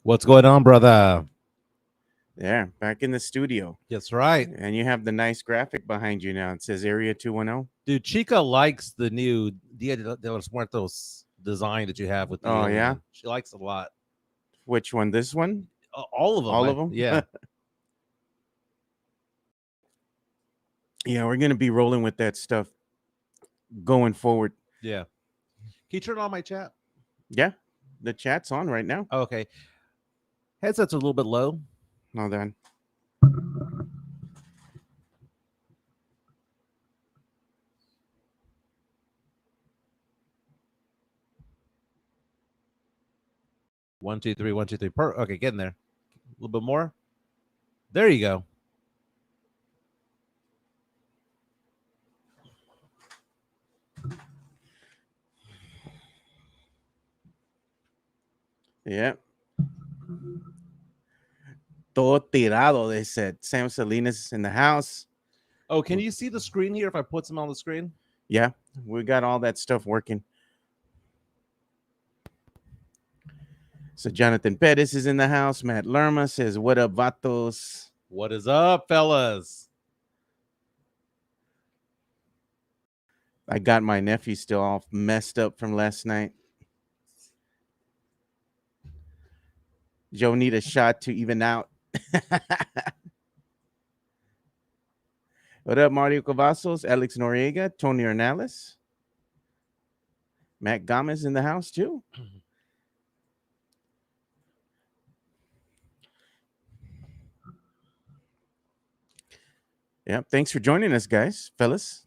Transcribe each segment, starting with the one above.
What's going on, brother? There, back in the studio. That's right. And you have the nice graphic behind you now. It says Area 210. Dude, Chica likes the new Dia de los Muertos design that you have with the Oh, yeah? alien. She likes it a lot. Which one? This one? All of them. All of them? Yeah. Yeah, we're going to be rolling with that stuff going forward. Yeah. Can you turn on my chat? Yeah, the chat's on right now. Oh, okay. Headsets are a little bit low. Hold on. One, two, three, 1, 2, 3. Okay, get in there. A little bit more. There you go. Yeah. Todo tirado, they said. Sam Salinas in the house. Oh, can you see the screen here if I put some on the screen? Yeah, we got all that stuff working. So Jonathan Pettis is in the house. Matt Lerma says, "What up, vatos?" What is up, fellas? I got my nephew still all messed up from last night. Joe need a shot to even out. What up, Mario Cavazos, Alex Noriega, Tony Ornales, Matt Gomez in the house too. Yeah, thanks for joining us, guys, fellas.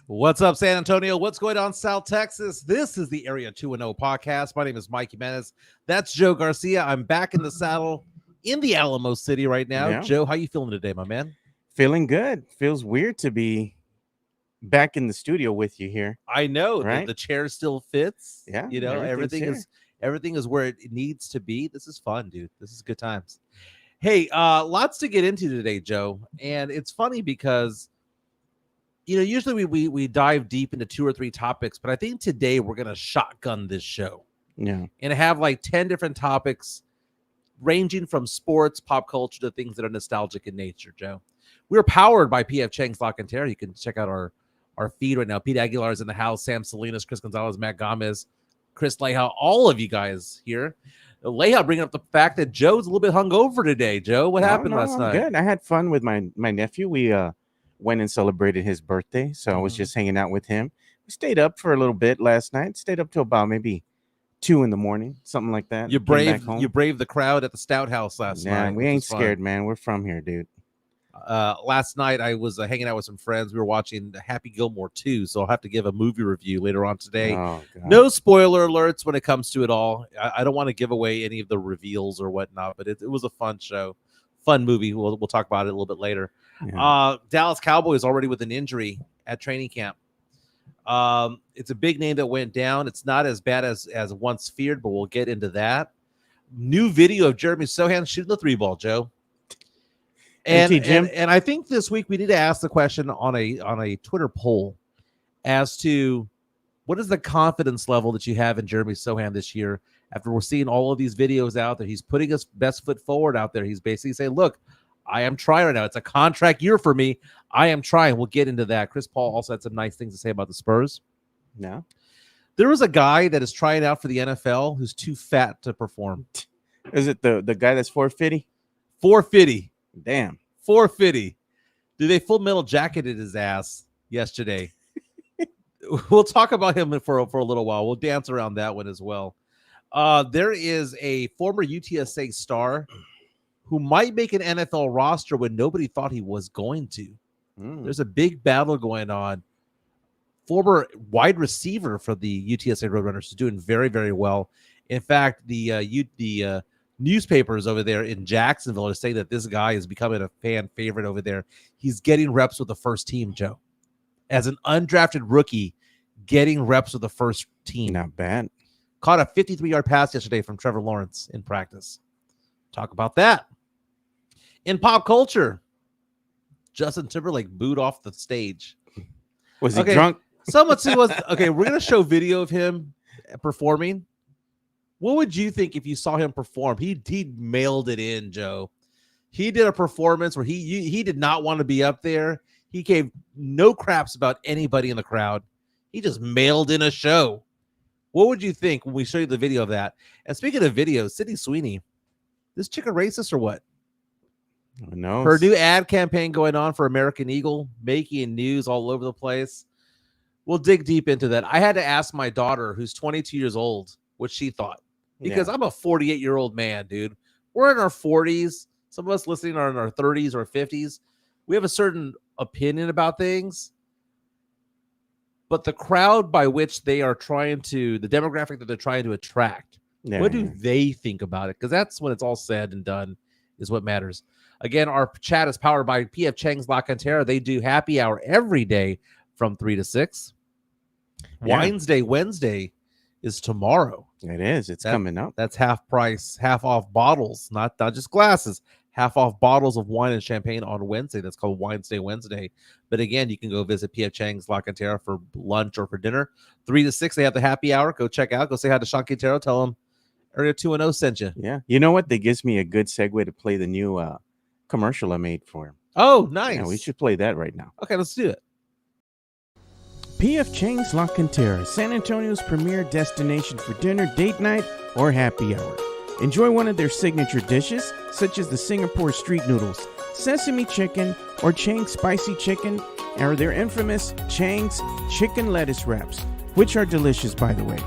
What's up, San Antonio? What's going on, South Texas? This is the Area 210 podcast. My name is Mike Jimenez. That's Joe Garcia. I'm back in the saddle in the Alamo City right now. Yeah. Joe, how you feeling today, my man? Feeling good. Feels weird to be back in the studio with you here. I know, right? The chair still fits. Yeah, You know, everything's everything is where it needs to be. This is fun, dude. This is good times. Hey, lots to get into today, Joe. And it's funny because usually we dive deep into 2 or 3 topics, but I think today we're gonna shotgun this show. Yeah. And have like 10 different topics ranging from sports, pop culture to things that are nostalgic in nature, Joe. We're powered by PF Chang's Lock and Tear. You can check out our feed right now. Pete Aguilar is in the house, Sam Salinas, Chris Gonzalez, Matt Gomez, Chris Leha, all of you guys here. Leha bringing up the fact that Joe's a little bit hungover today. Joe, what happened last night? Good. I had fun with my nephew. We went and celebrated his birthday, so I was just hanging out with him. We stayed up for a little bit last night. Stayed up till about maybe 2 a.m, something like that. You braved the crowd at the Stout House last night. Yeah, we ain't scared, man. We're from here, dude. Last night I was hanging out with some friends. We were watching Happy Gilmore 2, so I'll have to give a movie review later on today. Oh, God. No spoiler alerts when it comes to it all. I don't want to give away any of the reveals or whatnot, but it was a fun show, fun movie. We'll talk about it a little bit later. Yeah. Dallas Cowboys already with an injury at training camp. It's a big name that went down. It's not as bad as once feared, but we'll get into that. New video of Jeremy Sohan shooting the 3-ball, Joe. And I think this week we need to ask the question on a Twitter poll as to what is the confidence level that you have in Jeremy Sohan this year after we're seeing all of these videos out there. He's putting his best foot forward out there. He's basically saying, look, I am trying right now. It's a contract year for me. I am trying. We'll get into that. Chris Paul also had some nice things to say about the Spurs. No. There was a guy that is trying out for the NFL who's too fat to perform. Is it the guy that's 450? 450. Damn. 450. Dude, they full metal jacketed his ass yesterday. We'll talk about him for a little while. We'll dance around that one as well. There is a former UTSA star who might make an NFL roster when nobody thought he was going to. There's a big battle going on. Former wide receiver for the UTSA Roadrunners is doing very, very well. In fact, the newspapers over there in Jacksonville are saying that this guy is becoming a fan favorite over there. He's getting reps with the first team, Joe. As an undrafted rookie, getting reps with the first team. Not bad. Caught a 53-yard pass yesterday from Trevor Lawrence in practice. Talk about that. In pop culture, Justin Timberlake booed off the stage. Was he drunk? Someone see was okay. We're gonna show video of him performing. What would you think if you saw him perform? He mailed it in, Joe. He did a performance where he did not want to be up there. He gave no craps about anybody in the crowd. He just mailed in a show. What would you think when we show you the video of that? And speaking of videos, Sydney Sweeney, this chick a racist or what? No. Her new ad campaign going on for American Eagle, making news all over the place. We'll dig deep into that. I had to ask my daughter, who's 22 years old, what she thought. Because I'm a 48-year-old man, dude. We're in our 40s. Some of us listening are in our 30s or 50s. We have a certain opinion about things. But the crowd by which they are trying to, the demographic that they're trying to attract, what do they think about it? Because that's when it's all said and done is what matters. Again, our chat is powered by P.F. Chang's La Cantera. They do happy hour every day from 3 to 6. Wednesday is tomorrow. It is. It's coming up. That's half price, half off bottles, not just glasses. Half off bottles of wine and champagne on Wednesday. That's called Wednesday. But again, you can go visit P.F. Chang's La Cantera for lunch or for dinner. 3 to 6, they have the happy hour. Go check out. Go say hi to Sean Quintero. Tell them Area 210 sent you. Yeah. You know what? That gives me a good segue to play the new commercial I made for him. Oh, nice. Yeah, we should play that right now. Okay, let's do it. P.F. Chang's La Cantera, San Antonio's premier destination for dinner, date night, or happy hour. Enjoy one of their signature dishes, such as the Singapore street noodles, sesame chicken, or Chang's spicy chicken, or their infamous Chang's chicken lettuce wraps, which are delicious, by the way.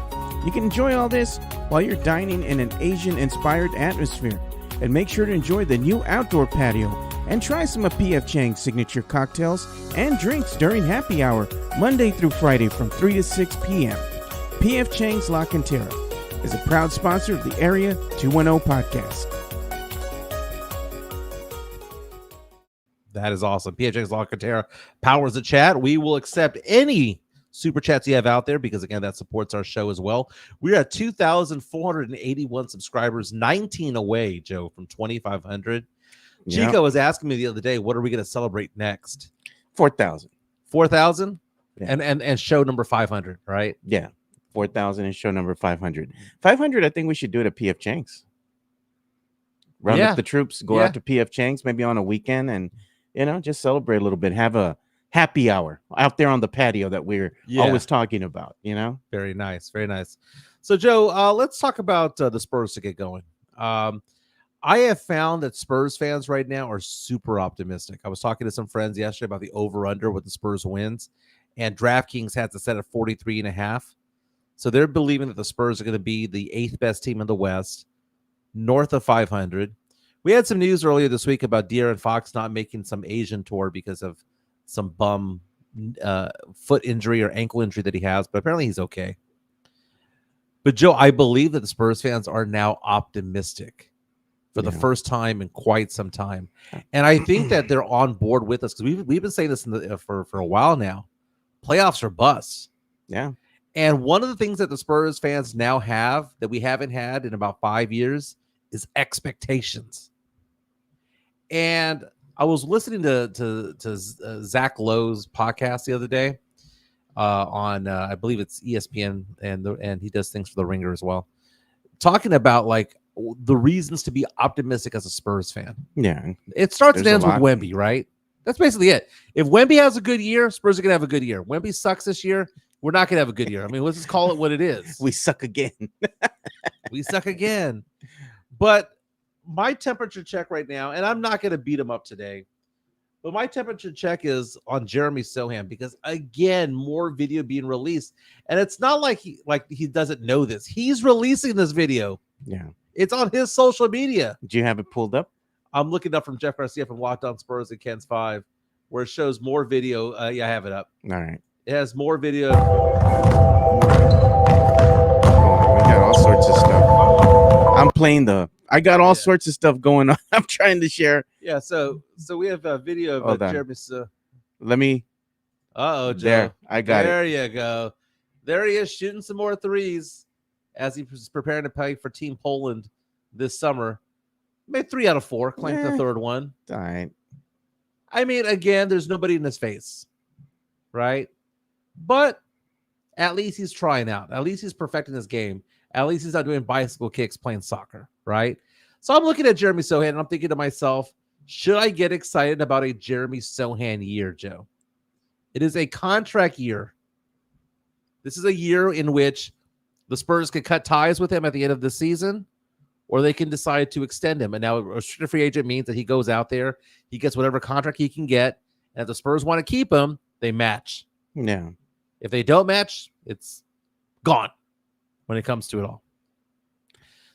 You can enjoy all this while you're dining in an Asian-inspired atmosphere. And make sure to enjoy the new outdoor patio and try some of P.F. Chang's signature cocktails and drinks during happy hour, Monday through Friday from 3 to 6 p.m. P.F. Chang's La Cantera is a proud sponsor of the Area 210 podcast. That is awesome. P.F. Chang's La Cantera powers the chat. We will accept any super chats you have out there because, again, that supports our show as well. We're at 2,481 subscribers, 19 away, Joe, from 2,500. Yep. Chico was asking me the other day, what are we going to celebrate next? 4,000. 4,000? Yeah. And show number 500, right? Yeah. 4,000 and show number 500. 500, I think we should do it at P.F. Chang's. Round up the troops, go out to P.F. Chang's maybe on a weekend and, just celebrate a little bit. Have a happy hour out there on the patio that we're always talking about, Very nice. Very nice. So, Joe, let's talk about the Spurs to get going. I have found that Spurs fans right now are super optimistic. I was talking to some friends yesterday about the over-under with the Spurs wins, and DraftKings has it set at 43.5. So they're believing that the Spurs are going to be the 8th best team in the West, north of 500. We had some news earlier this week about De'Aaron Fox not making some Asian tour because of some bum foot injury or ankle injury that he has, but apparently he's okay. But Joe, I believe that the Spurs fans are now optimistic for the first time in quite some time, and I think that they're on board with us because we've been saying this for a while now. Playoffs are busts. Yeah, and one of the things that the Spurs fans now have that we haven't had in about 5 years is expectations. And I was listening to Zach Lowe's podcast the other day on I believe it's ESPN, and he does things for the Ringer as well, talking about like the reasons to be optimistic as a Spurs fan. Yeah, it starts and ends with Wemby, right? That's basically it. If Wemby has a good year, Spurs are gonna have a good year. Wemby sucks this year, we're not gonna have a good year. I mean, let's just call it what it is. We suck again. We suck again. But my temperature check right now, and I'm not gonna beat him up today, but my temperature check is on Jeremy Sohan because again, more video being released, and it's not like he doesn't know this. He's releasing this video. Yeah. It's on his social media. Do you have it pulled up? I'm looking up from Jeff Garcia from Locked On Spurs and Ken's 5, where it shows more video. Yeah, I have it up. All right. It has more video. We got all sorts of stuff. I'm playing the I got all Yeah. sorts of stuff going on. I'm trying to share. Yeah. So we have a video of Hold on. Jeremy. Let me. Uh-oh, There, Joe. I got it. There you go. There he is shooting some more threes as he's preparing to play for Team Poland this summer. Made 3 out of 4, claimed the third one. All right. I mean, again, there's nobody in his face, right? But at least he's trying out. At least he's perfecting his game. At least he's not doing bicycle kicks playing soccer, right? So I'm looking at Jeremy Sohan and I'm thinking to myself, should I get excited about a Jeremy Sohan year, Joe? It is a contract year. This is a year in which the Spurs could cut ties with him at the end of the season, or they can decide to extend him. And now a restricted free agent means that he goes out there, he gets whatever contract he can get, and if the Spurs want to keep him, they match. Yeah. If they don't match, it's gone when it comes to it all.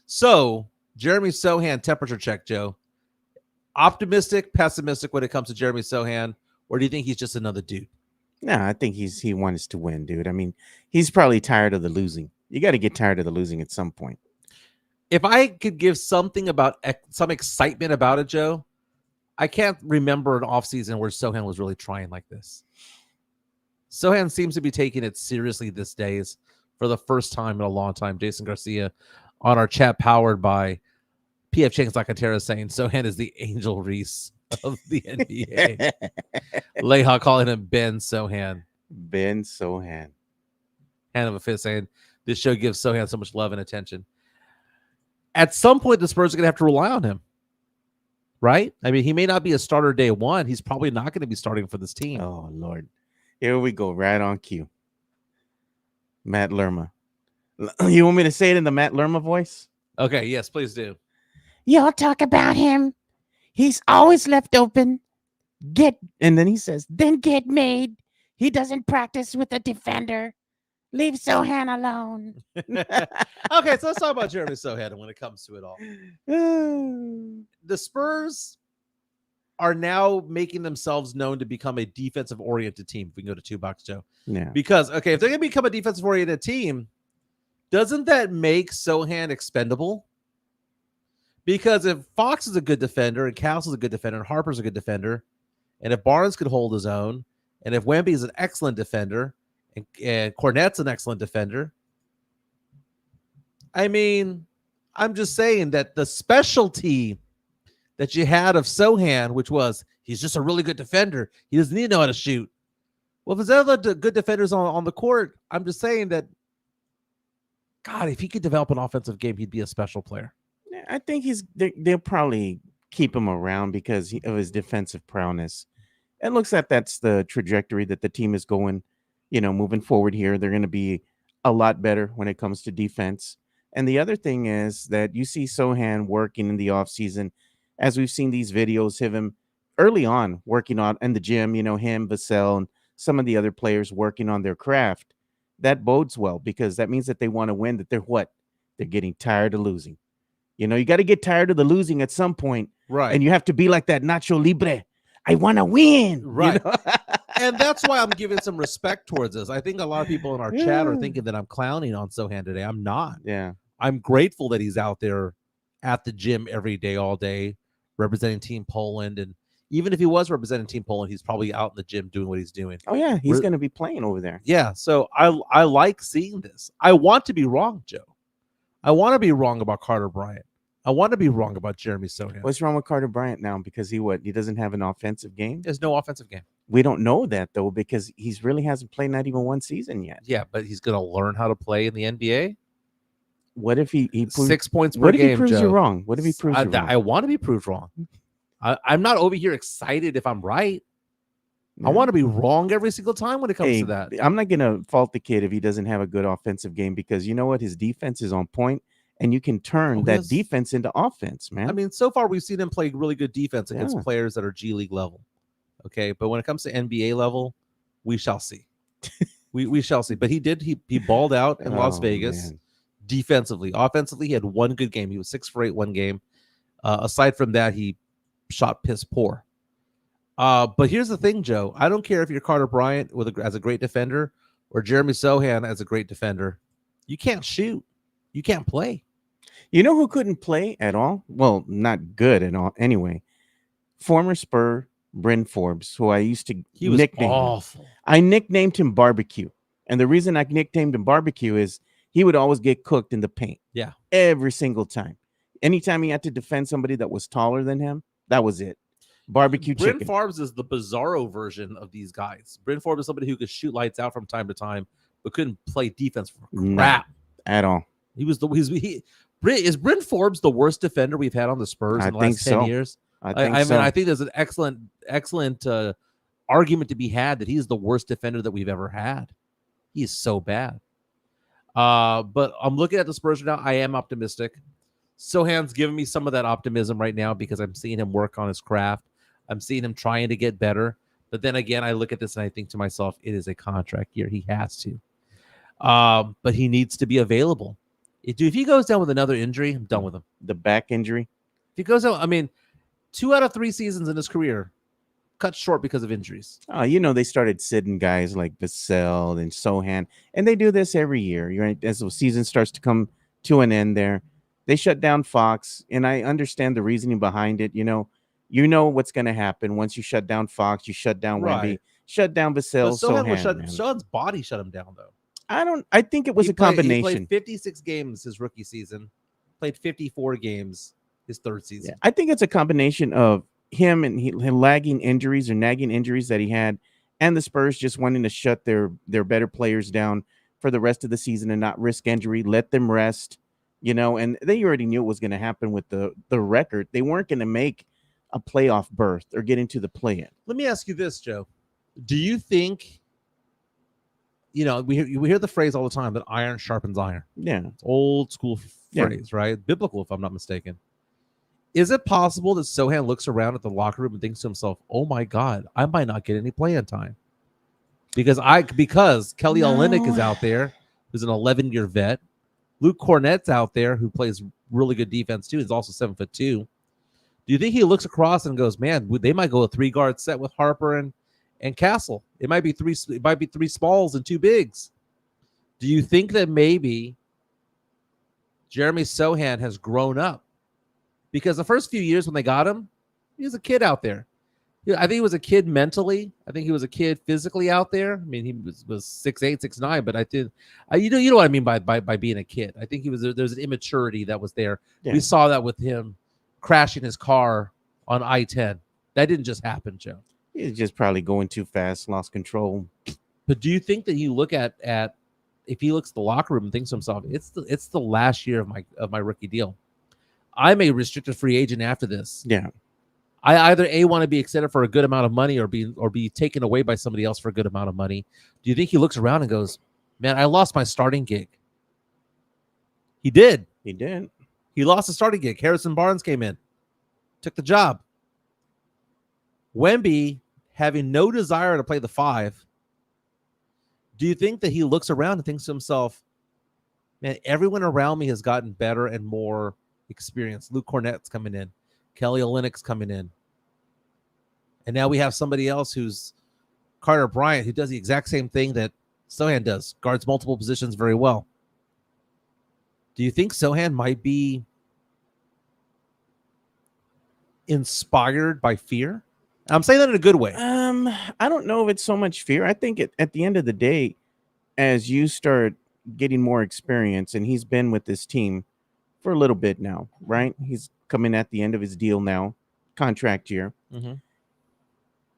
So, Jeremy Sohan temperature check, Joe. Optimistic, pessimistic when it comes to Jeremy Sohan, or do you think he's just another dude? No, I think he wants to win, dude. I mean, he's probably tired of the losing. You got to get tired of the losing at some point. If I could give something about some excitement about it, Joe, I can't remember an offseason where Sohan was really trying like this. Sohan seems to be taking it seriously these days for the first time in a long time. Jason Garcia on our chat powered by PF Chang's Lacantera saying Sohan is the Angel Reese of the NBA. Leha calling him Ben Sohan. Ben Sohan. Hand of a fist saying this show gives Sohan so much love and attention. At some point, the Spurs are going to have to rely on him, right? I mean, he may not be a starter day one. He's probably not going to be starting for this team. Oh, Lord. Here we go, right on cue. Matt Lerma. You want me to say it in the Matt Lerma voice? Okay, yes, please do. Y'all talk about him. He's always left open. And then he says, Then get made. He doesn't practice with a defender. Leave Sohan alone. Okay, so let's talk about Jeremy Sohan when it comes to it all. The Spurs are now making themselves known to become a defensive-oriented team. If we can go to 2 bucks, Joe. Yeah. Because, okay, if they're going to become a defensive-oriented team, doesn't that make Sohan expendable? Because if Fox is a good defender, and Castle's a good defender, and Harper's a good defender, and if Barnes could hold his own, and if Wemby is an excellent defender, and Cornette's an excellent defender, I mean, I'm just saying that the specialty that you had of Sohan, which was he's just a really good defender, he doesn't need to know how to shoot. Well, if there's other good defenders on the court, I'm just saying that, God, if he could develop an offensive game, he'd be a special player. I think they'll probably keep him around because of his defensive prowess. It looks like that's the trajectory that the team is going, moving forward here. They're going to be a lot better when it comes to defense. And the other thing is that you see Sohan working in the offseason, as we've seen these videos of him early on working on in the gym, him, Vassell, and some of the other players working on their craft. That bodes well because that means that they want to win, that they're getting tired of losing. You got to get tired of the losing at some point. Right. And you have to be like that Nacho Libre. I want to win. Right. And that's why I'm giving some respect towards this. I think a lot of people in our chat are thinking that I'm clowning on Sohan today. I'm not. Yeah. I'm grateful that he's out there at the gym every day, all day, representing Team Poland. And even if he was representing Team Poland, he's probably out in the gym doing what he's doing. Oh, yeah. He's going to be playing over there. Yeah. So I like seeing this. I want to be wrong, Joe. I want to be wrong about Carter Bryant. I want to be wrong about Jeremy Sohan. What's wrong with Carter Bryant now? Because he doesn't have an offensive game? There's no offensive game. We don't know that, though, because he's really hasn't played not even one season yet. Yeah, but he's going to learn how to play in the NBA. What if he proves, 6 points per what if game, he proves Joe? you wrong? What if he proves you wrong? I want to be proved wrong. I'm not over here excited if I'm right. I want to be wrong every single time when it comes to that. I'm not going to fault the kid if he doesn't have a good offensive game because you know what? His defense is on point, and you can turn that defense into offense, man. I mean, so far we've seen him play really good defense against players that are G League level. Okay, but when it comes to NBA level, we shall see. we shall see. But he balled out in Las Vegas defensively. Offensively, he had one good game. He was 6 for 8 one game. Aside from that, he shot piss poor. But here's the thing, Joe. I don't care if you're Carter Bryant as a great defender or Jeremy Sohan as a great defender. You can't shoot. You can't play. You know who couldn't play at all? Well, not good at all. Anyway, former Spur Bryn Forbes, who I used to He was nickname him. awful. I nicknamed him Barbecue. And the reason I nicknamed him Barbecue is he would always get cooked in the paint Yeah. every single time. Anytime he had to defend somebody that was taller than him, that was it. Barbecue Bryn chicken. Forbes is the bizarro version of these guys. Bryn Forbes is somebody who could shoot lights out from time to time, but couldn't play defense for No, crap. at all. He was the is Bryn Forbes the worst defender we've had on the Spurs I in the think last 10 so. years? I think I so. mean, I think there's an excellent argument to be had that he's the worst defender that we've ever had. He is so bad. But I'm looking at the Spurs right now. I am optimistic. Sohan's giving me some of that optimism right now because I'm seeing him work on his craft. I'm seeing him trying to get better. But then again, I look at this and I think to myself, it is a contract year. He has to. But he needs to be available. If he goes down with another injury, I'm done with him. The back injury. If he goes out, I mean, 2 out of 3 seasons in his career cut short because of injuries. They started sitting guys like Vassell and Sohan, and they do this every year. Right? As the season starts to come to an end there, they shut down Fox, and I understand the reasoning behind it. You know what's going to happen once you shut down Fox, you shut down Wemby, shut down Vassell, Sohan's body shut him down, though. I think it was a combination. He played 56 games his rookie season, played 54 games his third season. Yeah, I think it's a combination of him and him lagging injuries or nagging injuries that he had, and the Spurs just wanting to shut their better players down for the rest of the season and not risk injury, let them rest, and they already knew what was going to happen with the record. They weren't going to make a playoff berth or get into the play-in. Let me ask you this, Joe. Do you think, we hear the phrase all the time that iron sharpens iron? Yeah. It's old school phrase, right? Biblical, if I'm not mistaken. Is it possible that Sohan looks around at the locker room and thinks to himself, "Oh my God, I might not get any playing time because Kelly Olynyk is out there, who's an 11-year vet. Luke Cornett's out there, who plays really good defense too. He's also 7'2". Do you think he looks across and goes, "Man, they might go a 3-guard set with Harper and Castle. It might be 3 smalls and 2 bigs." Do you think that maybe Jeremy Sohan has grown up? Because the first few years when they got him, he was a kid out there. I think he was a kid mentally. I think he was a kid physically out there. I mean, he was 6'8", 6'9", but I did, you know what I mean by being a kid. I think there's an immaturity that was there. Yeah. We saw that with him crashing his car on I-10. That didn't just happen, Joe. He was just probably going too fast, lost control. But do you think that you look at if he looks at the locker room and thinks to himself, it's the last year of my rookie deal. I'm a restricted free agent after this. Yeah. I either want to be extended for a good amount of money or be taken away by somebody else for a good amount of money. Do you think he looks around and goes, "Man, I lost my starting gig"? He did. He lost a starting gig. Harrison Barnes came in, took the job. Wemby, having no desire to play the 5, do you think that he looks around and thinks to himself, "Man, everyone around me has gotten better and more experience. Luke Cornett's coming in. Kelly Olynyk's coming in. And now we have somebody else who's Carter Bryant, who does the exact same thing that Sohan does, guards multiple positions very well." Do you think Sohan might be inspired by fear? I'm saying that in a good way. I don't know if it's so much fear. I think at the end of the day, as you start getting more experience, and he's been with this team for a little bit now, right? He's coming at the end of his deal now, contract year. Mm-hmm.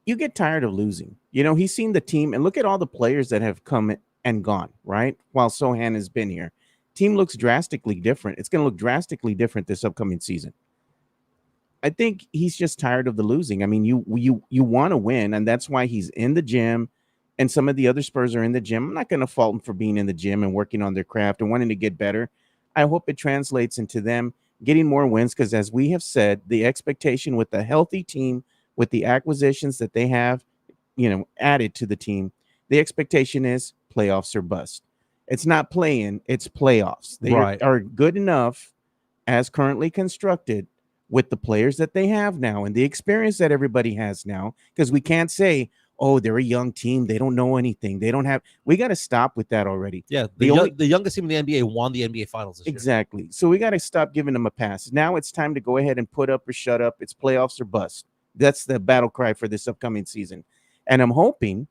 You get tired of losing. He's seen the team, and look at all the players that have come and gone, right? While Sohan has been here. Team looks drastically different. It's going to look drastically different this upcoming season. I think he's just tired of the losing. I mean, you want to win, and that's why he's in the gym, and some of the other Spurs are in the gym. I'm not going to fault them for being in the gym and working on their craft and wanting to get better. I hope it translates into them getting more wins because, as we have said, the expectation with a healthy team, with the acquisitions that they have, added to the team, the expectation is playoffs or bust. It's not play-in, it's playoffs. They are good enough as currently constructed with the players that they have now and the experience that everybody has now, because we can't say, oh, they're a young team. They don't know anything. They don't have. We got to stop with that already. Yeah, The the youngest team in the NBA won the NBA Finals this year. Exactly. So we got to stop giving them a pass. Now it's time to go ahead and put up or shut up. It's playoffs or bust. That's the battle cry for this upcoming season. And I'm hoping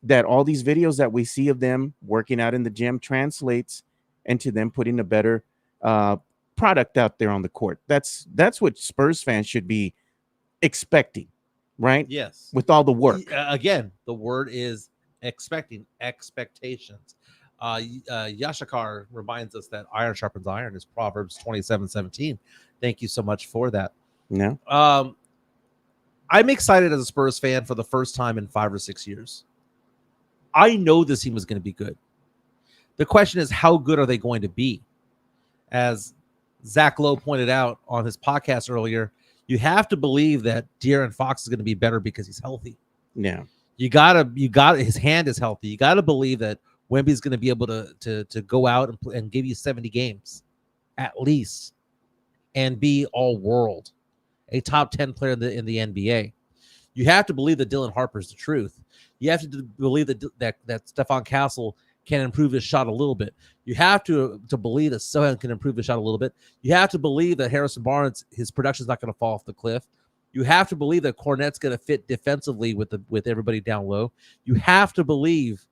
that all these videos that we see of them working out in the gym translates into them putting a better product out there on the court. That's what Spurs fans should be expecting, right? Yes. With all the work. Again, the word is expectations. Yashikar reminds us that iron sharpens iron is Proverbs 27:17. Thank you so much for that. No. I'm excited as a Spurs fan for the first time in 5 or 6 years. I know this team is going to be good. The question is, how good are they going to be? As Zach Lowe pointed out on his podcast earlier, you have to believe that De'Aaron Fox is going to be better because he's healthy. Yeah. You gotta, his hand is healthy. You got to believe that Wemby's going to be able to go out and give you 70 games at least and be all world, a top 10 player in the NBA. You have to believe that Dylan Harper's the truth. You have to believe that Stephon Castle can improve his shot a little bit. You have to believe that Sohan can improve his shot a little bit. You have to believe that Harrison Barnes, his production is not going to fall off the cliff. You have to believe that Cornette's going to fit defensively with everybody down low. You have to believe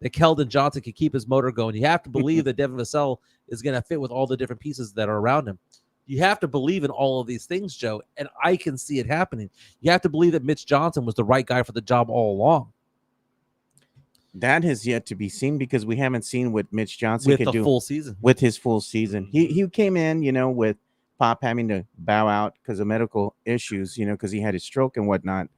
that Keldon Johnson can keep his motor going. You have to believe that Devin Vassell is going to fit with all the different pieces that are around him. You have to believe in all of these things, Joe, and I can see it happening. You have to believe that Mitch Johnson was the right guy for the job all along. That has yet to be seen because we haven't seen what Mitch Johnson can do full season. With his full season. He came in, with Pop having to bow out because of medical issues, because he had his stroke and whatnot.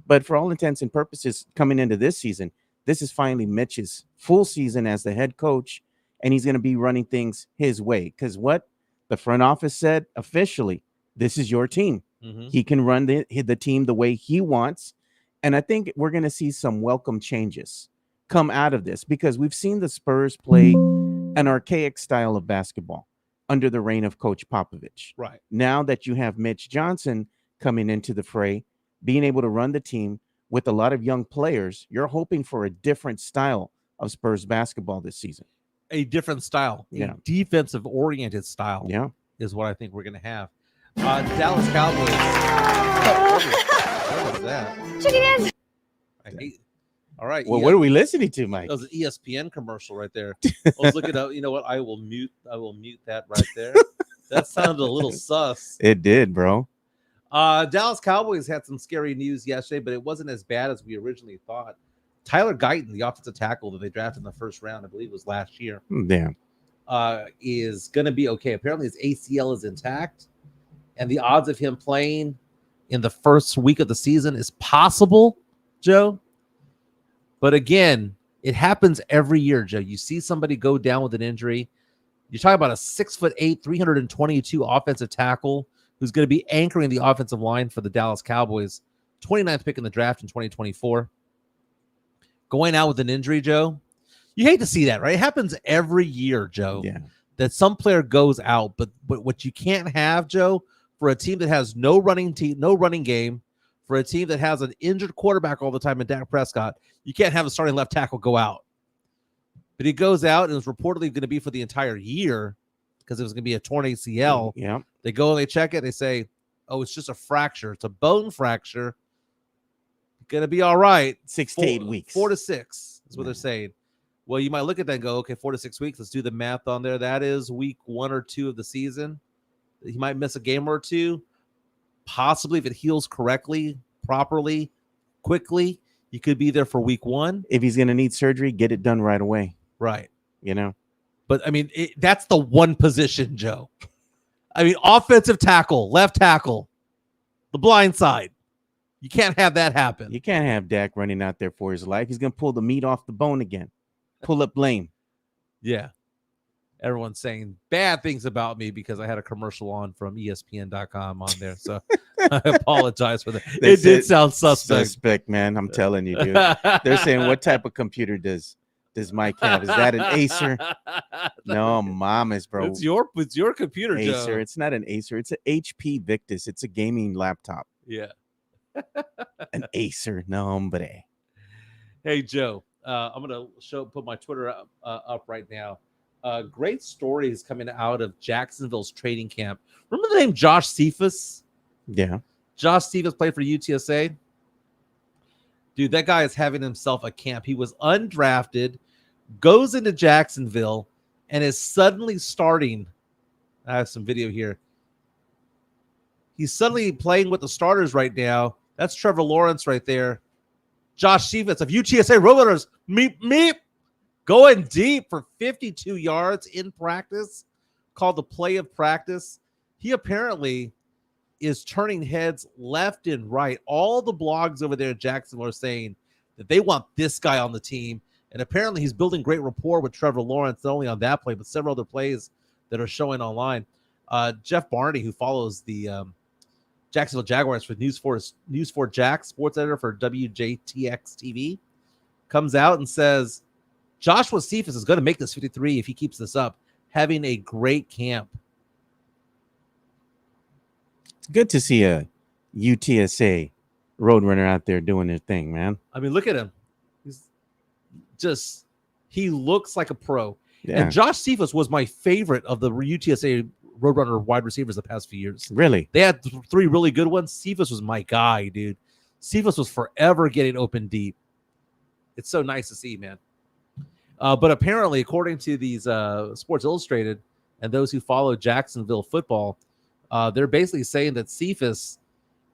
But for all intents and purposes, coming into this season, this is finally Mitch's full season as the head coach, and he's going to be running things his way. Because what the front office said officially, this is your team. Mm-hmm. He can run the team the way he wants. And I think we're going to see some welcome changes come out of this because we've seen the Spurs play an archaic style of basketball under the reign of Coach Popovich. Right. Now that you have Mitch Johnson coming into the fray, being able to run the team with a lot of young players, you're hoping for a different style of Spurs basketball this season. A different style, a defensive-oriented style is what I think we're going to have. Dallas Cowboys. What was that? Chicken. All right. Well, what are we listening to, Mike? That was an ESPN commercial right there. I was looking up. You know what? I will mute that right there. That sounded a little sus. It did, bro. Dallas Cowboys had some scary news yesterday, but it wasn't as bad as we originally thought. Tyler Guyton, the offensive tackle that they drafted in the first round, I believe it was last year, is going to be okay. Apparently his ACL is intact, and the odds of him playing in the first week of the season is possible, Joe. But again, it happens every year, Joe. You see somebody go down with an injury. You're talking about a 6'8", 322 offensive tackle who's going to be anchoring the offensive line for the Dallas Cowboys, 29th pick in the draft in 2024. Going out with an injury, Joe. You hate to see that, right? It happens every year, Joe. Yeah. That some player goes out, but what you can't have, Joe, for a team that has no running game, for a team that has an injured quarterback all the time in Dak Prescott, you can't have a starting left tackle go out. But he goes out and it's reportedly going to be for the entire year because it was going to be a torn ACL. Yeah. They go and they check it. They say, oh, it's just a fracture. It's a bone fracture. Going to be all right. 6 to 8 weeks. 4 to 6 is what they're saying. Well, you might look at that and go, okay, 4 to 6 weeks. Let's do the math on there. That is week 1 or 2 of the season. He might miss a game or two. Possibly if it heals correctly, properly, quickly, he could be there for week 1. If he's going to need surgery, get it done right away. Right. But I mean, that's the one position, Joe. I mean, offensive tackle, left tackle, the blind side. You can't have that happen. You can't have Dak running out there for his life. He's going to pull the meat off the bone again. Pull up blame. Yeah. Everyone's saying bad things about me because I had a commercial on from ESPN.com on there. So I apologize for that. It did sound suspect. Suspect, man. I'm telling you, dude. They're saying, what type of computer does Mike have? Is that an Acer? No, Mama's, bro. It's your computer, Acer. Joe. It's not an Acer. It's an HP Victus. It's a gaming laptop. Yeah. An Acer. No, hombre. Hey Joe, I'm gonna put my Twitter up right now. Great stories coming out of Jacksonville's training camp. Remember the name Josh Cephas? Yeah. Josh Cephas played for UTSA. Dude, that guy is having himself a camp. He was undrafted, goes into Jacksonville, and is suddenly starting. I have some video here. He's suddenly playing with the starters right now. That's Trevor Lawrence right there. Josh Cephas of UTSA Roadrunners. Meep. Going deep for 52 yards in practice, called the play of practice. He apparently is turning heads left and right. All the blogs over there in Jacksonville are saying that they want this guy on the team. And apparently he's building great rapport with Trevor Lawrence, not only on that play, but several other plays that are showing online. Jeff Barney, who follows the Jacksonville Jaguars for News4 Jack, sports editor for WJTX TV, comes out and says, Joshua Cephas is going to make this 53 if he keeps this up, having a great camp. It's good to see a UTSA Roadrunner out there doing their thing, man. I mean, look at him. He looks like a pro. Yeah. And Josh Cephas was my favorite of the UTSA Roadrunner wide receivers the past few years. Really? They had three really good ones. Cephas was my guy, dude. Cephas was forever getting open deep. It's so nice to see, man. But apparently, according to these Sports Illustrated and those who follow Jacksonville football, they're basically saying that Cephas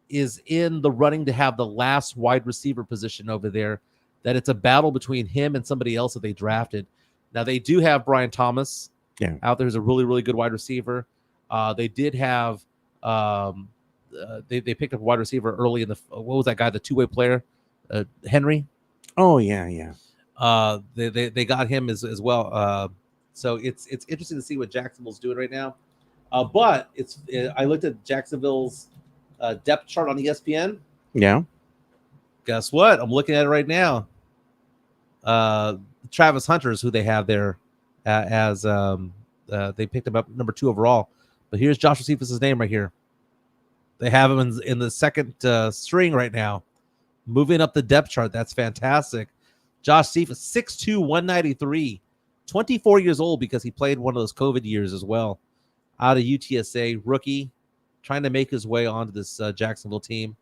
is in the running to have the last wide receiver position over there, that it's a battle between him and somebody else that they drafted. Now, they do have Brian Thomas out there, who's a really, really good wide receiver. They did have they picked up a wide receiver early in the what was that guy, the two-way player, Henry? Oh, yeah. They got him as well. So it's interesting to see what Jacksonville's doing right now. But I looked at Jacksonville's depth chart on ESPN. Yeah. Guess what? I'm looking at it right now. Travis Hunter is who they have there as they picked him up number 2 overall. But here's Joshua Cephas' name right here. They have him in the second string right now, moving up the depth chart. That's fantastic. Josh Cephas, 6'2", 193, 24 years old because he played one of those COVID years as well. Out of UTSA, rookie, trying to make his way onto this Jacksonville team.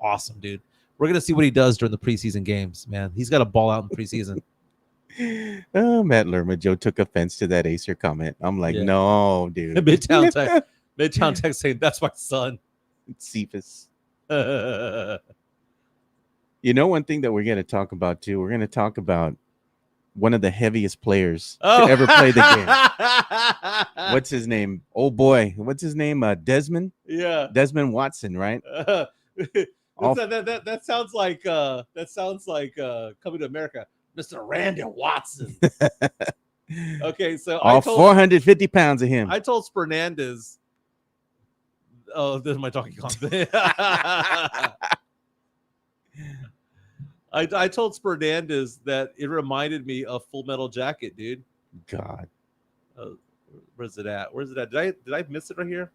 Awesome, dude. We're going to see what he does during the preseason games, man. He's got a ball out in preseason. Oh, Matt Lerma, Joe took offense to that Acer comment. I'm like, no, dude. Midtown Tech saying, that's my son. Cephas. You know, one thing that we're going to talk about, too, we're going to talk about one of the heaviest players to ever play the game. What's his name? Oh, boy. What's his name? Desmond? Yeah. Desmond Watson, right? That sounds like Coming to America. Mr. Randy Watson. Okay, so all 450 pounds of him. I told Spernandez. Oh, this is my talking comment. I told Spernandez that it reminded me of Full Metal Jacket, dude. God. Where's it at? Did I miss it right here?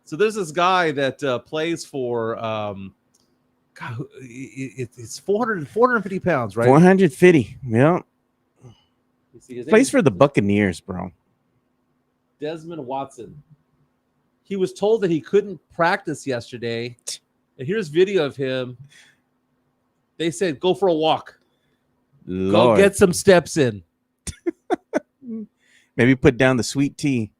So there's this guy that plays for God, it's 450 pounds, right? 450. Yeah. Plays for the Buccaneers. Buccaneers, bro. Desmond Watson. He was told that he couldn't practice yesterday. And here's video of him. They said, go for a walk. Lord. Go get some steps in. Maybe put down the sweet tea.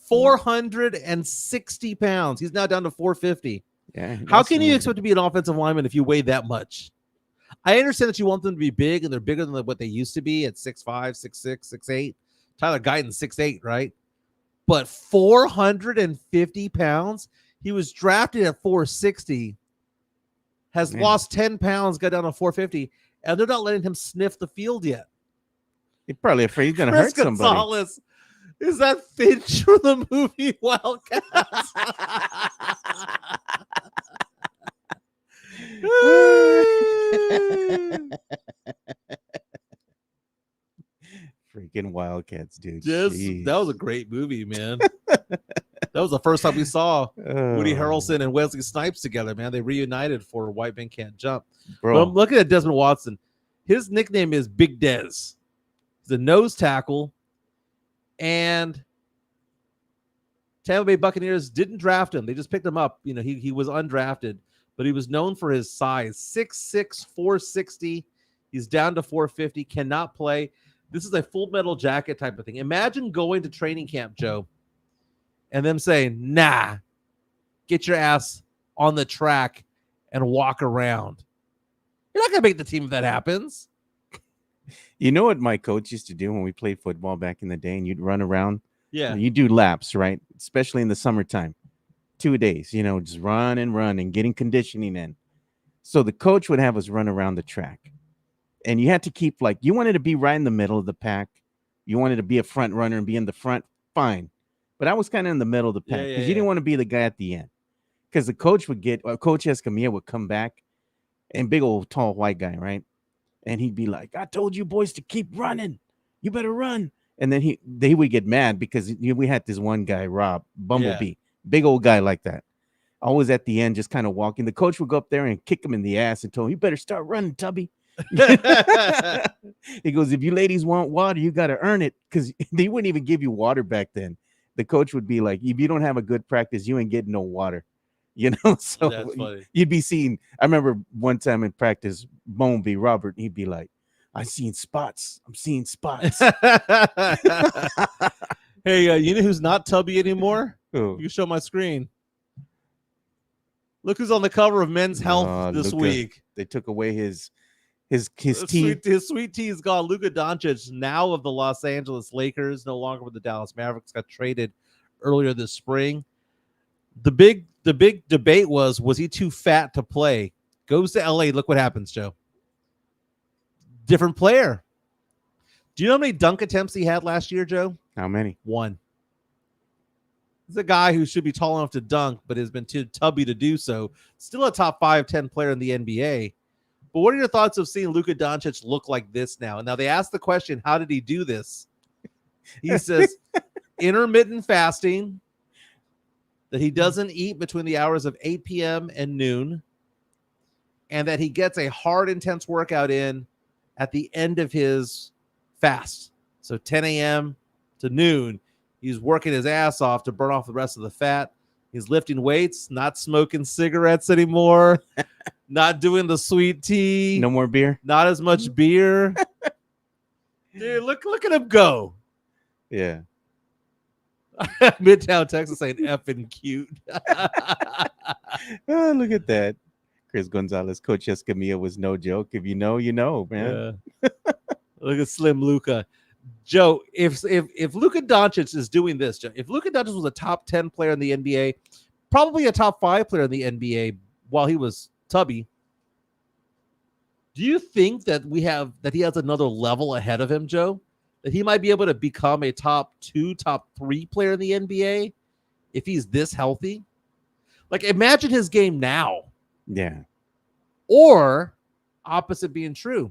460 pounds. He's now down to 450. Yeah. How can you expect to be an offensive lineman if you weigh that much? I understand that you want them to be big, and they're bigger than what they used to be at 6'5", 6'6", 6'8". Tyler Guyton's 6'8", right? But 450 pounds? He was drafted at 460, has lost 10 pounds, got down to 450, and they're not letting him sniff the field yet. You're probably afraid he's going to hurt somebody. Gonzalez. Is that Finch from the movie Wildcats? Freaking Wildcats, dude. That was a great movie, man. That was the first time we saw Woody Oh, Harrelson and Wesley Snipes together, man. They reunited for White Men Can't Jump. bro. But I'm looking at Desmond Watson. His nickname is Big Dez. He's a nose tackle. And Tampa Bay Buccaneers didn't draft him. They just picked him up. You know, he was undrafted, but he was known for his size. 6'6", 460. He's down to 450, cannot play. This is a Full Metal Jacket type of thing. Imagine going to training camp, Joe, and them saying, nah, get your ass on the track and walk around. You're not going to make the team if that happens. You know what my coach used to do when we played football back in the day, and you'd run around? Yeah. You do laps, right? Especially in the summertime. 2 days, you know, just run and getting conditioning in. So the coach would have us run around the track. And you had to keep, like, you wanted to be right in the middle of the pack. You wanted to be a front runner and be in the front, fine. But I was kind of in the middle of the pack because you didn't want to be the guy at the end. Because the coach would Coach Escamilla would come back, and big old tall white guy, right? And he'd be like, I told you boys to keep running. You better run. And then they would get mad because we had this one guy, Rob, Bumblebee, big old guy like that. Always at the end, just kind of walking. The coach would go up there and kick him in the ass and told him, you better start running, Tubby. He goes, if you ladies want water, you got to earn it, because they wouldn't even give you water back then. The coach would be like, if you don't have a good practice, you ain't getting no water. You know, so That's funny. You'd be seeing. I remember one time in practice, Boneby Robert, he'd be like, I'm seeing spots. I'm seeing spots. Hey, you know who's not Tubby anymore? Oh. You show my screen. Look who's on the cover of Men's Health this week. They took away his His tea. His sweet tea is gone. Luka Doncic, now of the Los Angeles Lakers, no longer with the Dallas Mavericks, got traded earlier this spring. The big debate was he too fat to play? Goes to LA. Look what happens, Joe. Different player. Do you know how many dunk attempts he had last year, Joe? How many? 1. He's a guy who should be tall enough to dunk, but has been too tubby to do so. Still a top 5-10 player in the NBA. But what are your thoughts of seeing Luka Doncic look like this now? And now they asked the question, how did he do this? He says intermittent fasting, that he doesn't eat between the hours of 8 p.m. and noon, and that he gets a hard, intense workout in at the end of his fast. So 10 a.m. to noon, he's working his ass off to burn off the rest of the fat. He's lifting weights, not smoking cigarettes anymore, not doing the sweet tea. No more beer? Not as much beer. Dude, look at him go. Yeah. Midtown Texas ain't effing cute. Oh, look at that. Chris Gonzalez, Coach Escamilla was no joke. If you know, you know, man. Yeah. Look at Slim Luka. Joe, if Luka Doncic is doing this, Joe, if Luka Doncic was a top 10 player in the NBA, probably a top 5 player in the NBA while he was tubby, do you think that he has another level ahead of him, Joe? That he might be able to become a top 2, top 3 player in the NBA if he's this healthy? Like, imagine his game now. Yeah. Or opposite being true.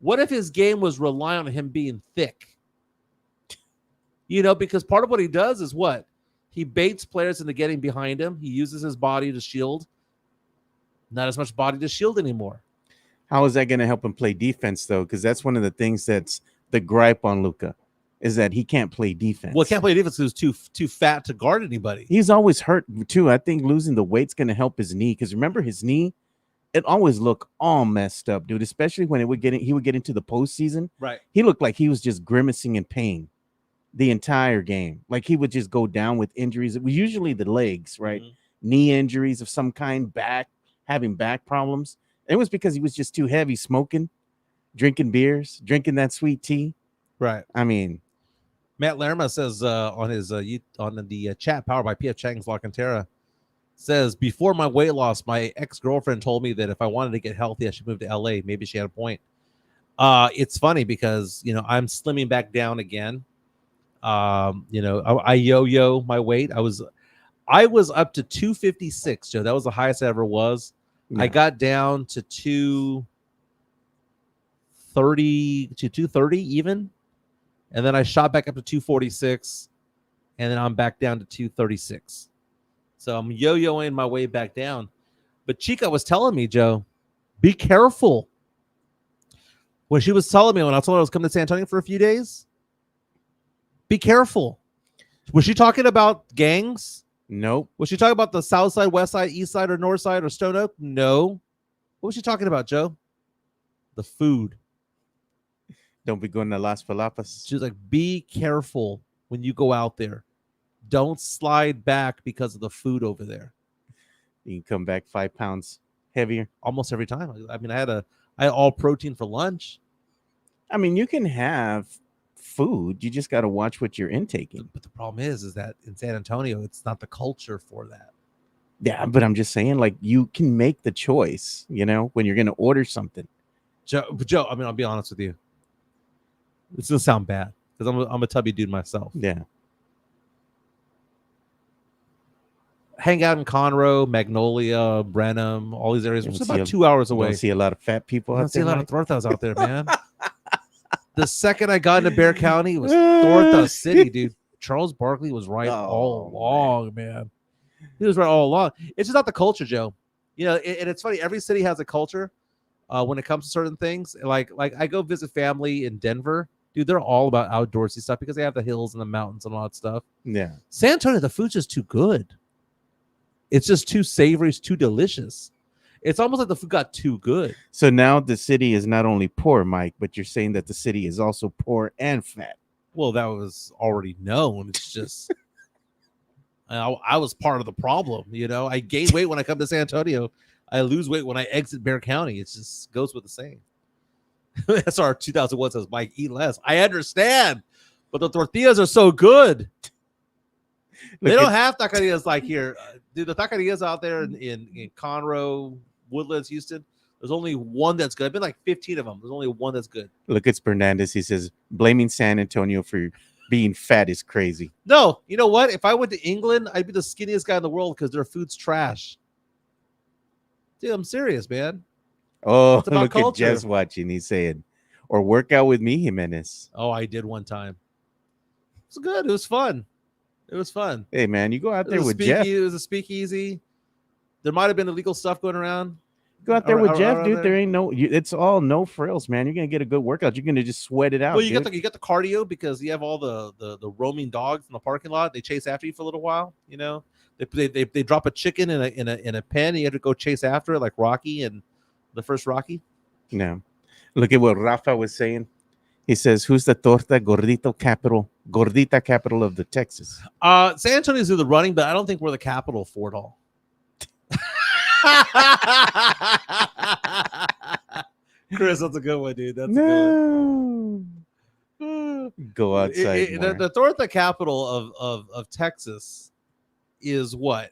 What if his game was relying on him being thick? You know, because part of what he does is what? He baits players into getting behind him. He uses his body to shield. Not as much body to shield anymore. How is that going to help him play defense, though? Because that's one of the things that's the gripe on Luka, is that he can't play defense. Well, he can't play defense because he's too fat to guard anybody. He's always hurt, too. I think losing the weight's going to help his knee. Because remember, his knee, it always looked all messed up, dude, especially when he would get into the postseason. Right. He looked like he was just grimacing in pain the entire game. Like he would just go down with injuries. It was usually the legs, right? Mm-hmm. Knee injuries of some kind, having back problems. It was because he was just too heavy, smoking, drinking beers, drinking that sweet tea. Right. I mean, Matt Lerma says on the chat, powered by PF Chang's La Cantera, says, before my weight loss, my ex-girlfriend told me that if I wanted to get healthy, I should move to LA. Maybe she had a point. It's funny because, you know, I'm slimming back down again. You know, I yo-yo my weight. I was up to 256, Joe. That was the highest I ever was. Yeah. I got down to 230 even. And then I shot back up to 246. and then I'm back down to 236. So I'm yo-yoing my way back down. But Chica was telling me, Joe, be careful. When she was telling me, when I told her I was coming to San Antonio for a few days, be careful. Was she talking about gangs? Nope. Was she talking about the south side, west side, east side, or north side, or Stone Oak? No. What was she talking about, Joe? The food. Don't be going to Las Palapas. She was like, be careful when you go out there. Don't slide back because of the food over there. You can come back 5 pounds heavier. Almost every time. I mean, I had all protein for lunch. I mean, you can have food. You just got to watch what you're intaking. But the problem is that in San Antonio, it's not the culture for that. Yeah, but I'm just saying, like, you can make the choice, when you're going to order something. Joe, I mean, I'll be honest with you. It's going to sound bad because I'm a tubby dude myself. Yeah. Hang out in Conroe, Magnolia, Brenham, all these areas. It's about 2 hours away. Don't see a lot of fat people out there. See a lot of tortas out there, man. The second I got into Bexar County, it was Torta City, dude. Charles Barkley was right all along, man. He was right all along. It's just not the culture, Joe. And it's funny. Every city has a culture when it comes to certain things. Like I go visit family in Denver. Dude, they're all about outdoorsy stuff because they have the hills and the mountains and all that stuff. Yeah. San Antonio, the food's just too good. It's just too savory. It's too delicious. It's almost like the food got too good. So now the city is not only poor, Mike, but you're saying that the city is also poor and fat. Well, that was already known. It's just I was part of the problem. I gain weight when I come to San Antonio. I lose weight when I exit Bexar County. It just goes with the same. That's our 2001 says, Mike, eat less. I understand, but the tortillas are so good. They don't have taquerias like here. Dude, the taquerias out there in Conroe, Woodlands, Houston, there's only one that's good. I've been like 15 of them. There's only one that's good. Look, it's Fernandez. He says, blaming San Antonio for being fat is crazy. No, you know what? If I went to England, I'd be the skinniest guy in the world because their food's trash. Dude, I'm serious, man. Oh, look culture. at Jess watching. He's saying, or work out with me, Jimenez. Oh, I did one time. It was good. It was fun. It was fun. Hey, man, you go out there with Jeff. It was a speakeasy. There might have been illegal stuff going around. Go out there with Jeff, dude. There ain't it's all no frills, man. You're going to get a good workout. You're going to just sweat it out. Well, you got the cardio because you have all the roaming dogs in the parking lot. They chase after you for a little while. They drop a chicken in a pen. And you have to go chase after it like Rocky and the first Rocky. No. Look at what Rafa was saying. He says, who's the gordita capital of the Texas? San Antonio's do the running, but I don't think we're the capital for it all. Chris, that's a good one, dude. That's a good one. Go outside. The torta capital of Texas is what?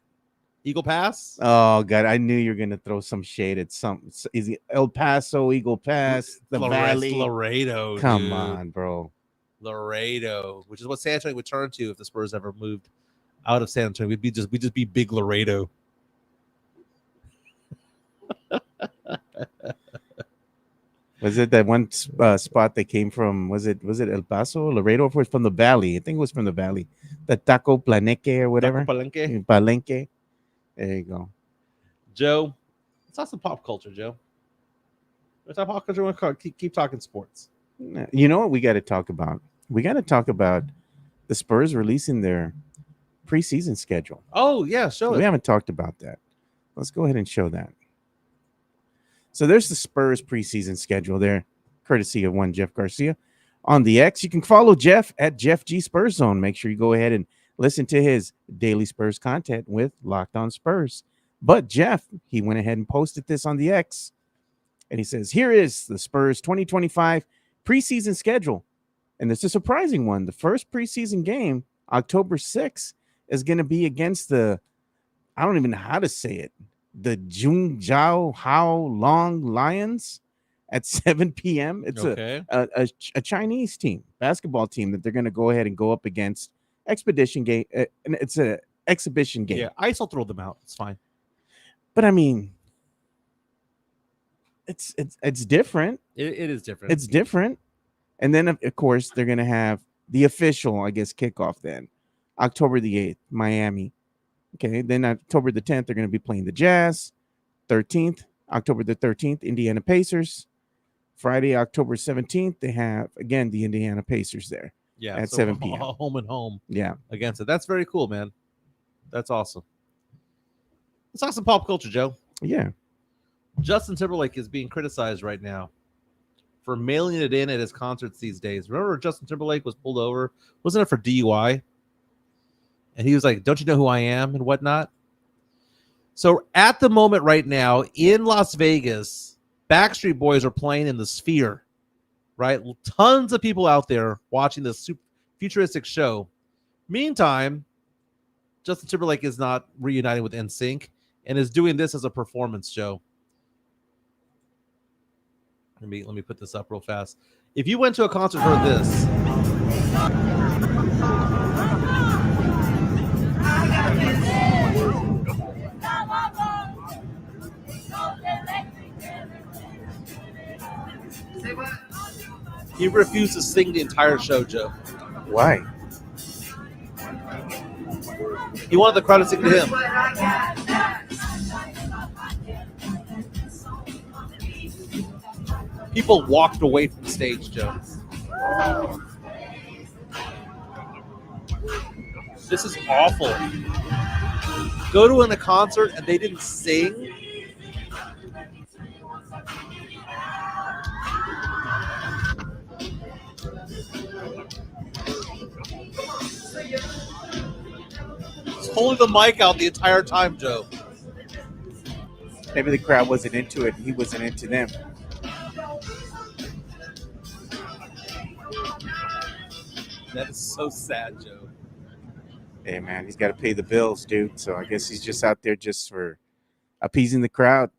Eagle Pass? Oh, God. I knew you were going to throw some shade at some. Is it El Paso, Eagle Pass, the Valley? Laredo. Come on, bro. Laredo, which is what San Antonio would turn to if the Spurs ever moved out of San Antonio. We'd just be big Laredo. Was it that one spot that came from? Was it El Paso, Laredo, or was from the Valley? I think it was from the Valley. The Taco Planeque or whatever. Palenque. There you go. Joe, let's talk some pop culture, Joe. Let's talk pop culture. We'll keep talking sports. You know what we got to talk about? We got to talk about the Spurs releasing their preseason schedule. Oh, yeah, show it. We haven't talked about that. Let's go ahead and show that. So there's the Spurs preseason schedule there, courtesy of one Jeff Garcia. On the X, you can follow Jeff at Jeff G Spurs Zone. Make sure you go ahead and listen to his daily Spurs content with Locked On Spurs. But Jeff, he went ahead and posted this on the X, and he says, here is the Spurs 2025 preseason schedule. And it's a surprising one. The first preseason game, October 6th, is going to be against the, I don't even know how to say it, the Jungjiao Hao Long Lions at 7 p.m. It's a Chinese team, basketball team that they're going to go ahead and go up against. Expedition game. And it's an exhibition game. Yeah, ICE will throw them out. It's fine. But I mean, it's different. It is different. It's different. And then of course they're gonna have the official, I guess, kickoff then October the 8th, Miami. Okay, then October the 10th, they're going to be playing the Jazz. 13th, October the 13th, Indiana Pacers. Friday, October 17th, they have, again, the Indiana Pacers there at 7 p.m. Home and home Yeah. against it. That's very cool, man. That's awesome. Let's talk some pop culture, Joe. Yeah. Justin Timberlake is being criticized right now for mailing it in at his concerts these days. Remember Justin Timberlake was pulled over? Wasn't it for DUI? And he was like, don't you know who I am and whatnot? So at the moment right now in Las Vegas, Backstreet Boys are playing in the Sphere, right? Tons of people out there watching this super futuristic show. Meantime, Justin Timberlake is not reuniting with NSYNC and is doing this as a performance show. Let me put this up real fast. If you went to a concert for this, he refused to sing the entire show, Joe. Why? He wanted the crowd to sing to him. People walked away from the stage, Joe. This is awful. Go to a concert and they didn't sing. He's holding the mic out the entire time, Joe. Maybe the crowd wasn't into it. He wasn't into them. That is so sad, Joe. Hey, man, he's got to pay the bills, dude. So I guess he's just out there just for appeasing the crowd,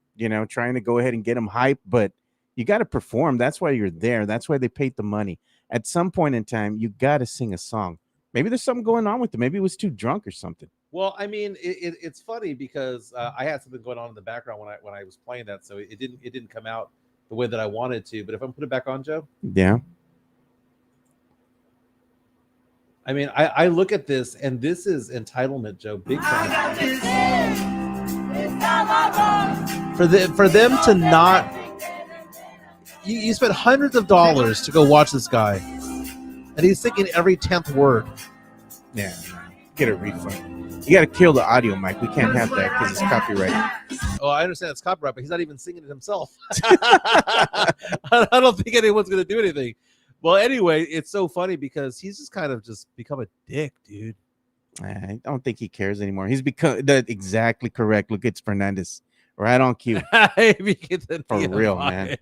trying to go ahead and get them hyped. But you got to perform. That's why you're there. That's why they paid the money. At some point in time, you got to sing a song. Maybe there's something going on with him. Maybe he was too drunk or something. Well, I mean, it's funny because I had something going on in the background when I was playing that, so it didn't come out the way that I wanted to. But if I'm put it back on, Joe, yeah. I mean, I look at this and this is entitlement, Joe, big time. For them to not, you spent hundreds of dollars to go watch this guy, and he's singing every 10th word. Yeah, get a refund. You got to kill the audio, Mike. We can't have that because it's copyrighted. Oh, I understand it's copyright, but he's not even singing it himself. I don't think anyone's going to do anything. Well, anyway, it's so funny because he's just kind of just become a dick, dude. I don't think he cares anymore. He's become exactly correct. Look, it's Fernandez. Right on cue. For real, man.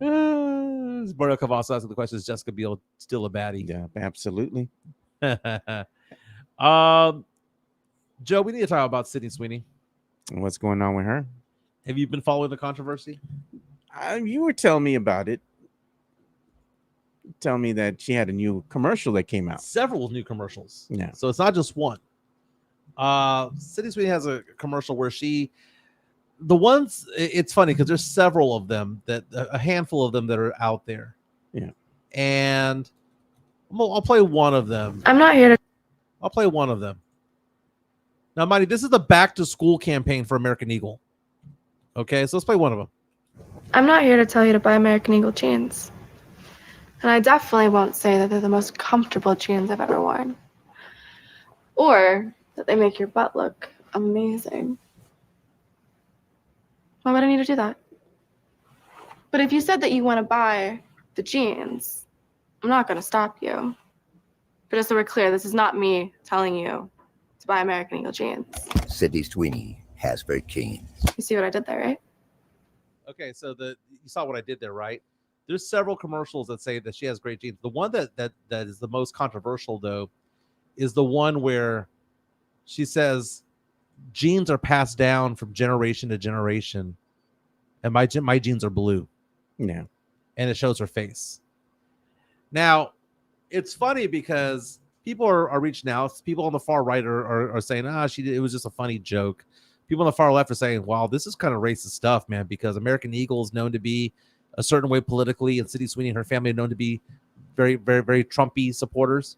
Mario Cavazos asking the question, is Jessica Biel still a baddie? Yeah, absolutely. Joe, we need to talk about Sydney Sweeney. What's going on with her? Have you been following the controversy? You were telling me about it. Tell me that she had a new commercial that came out. Several new commercials. Yeah. So it's not just one. Sydney Sweeney has a commercial where it's funny because there's several of them, a handful of them that are out there. Yeah. And I'll play one of them. I'll play one of them. Now, Marty, this is the back to school campaign for American Eagle. Okay, so let's play one of them. I'm not here to tell you to buy American Eagle jeans. And I definitely won't say that they're the most comfortable jeans I've ever worn. Or that they make your butt look amazing. Why would I need to do that? But if you said that you want to buy the jeans, I'm not going to stop you. But just so we're clear, this is not me telling you to buy American Eagle jeans. Sydney Sweeney has very keen. You see what I did there, right? Okay, so you saw what I did there, right? There's several commercials that say that she has great jeans. The one that is the most controversial, though, is the one where she says jeans are passed down from generation to generation, and my jeans are blue. Yeah, and it shows her face. Now, it's funny because people are reaching out. People on the far right are saying, it was just a funny joke. People on the far left are saying, wow, this is kind of racist stuff, man, because American Eagle is known to be a certain way politically, and Sydney Sweeney and her family are known to be very, very, very Trumpy supporters.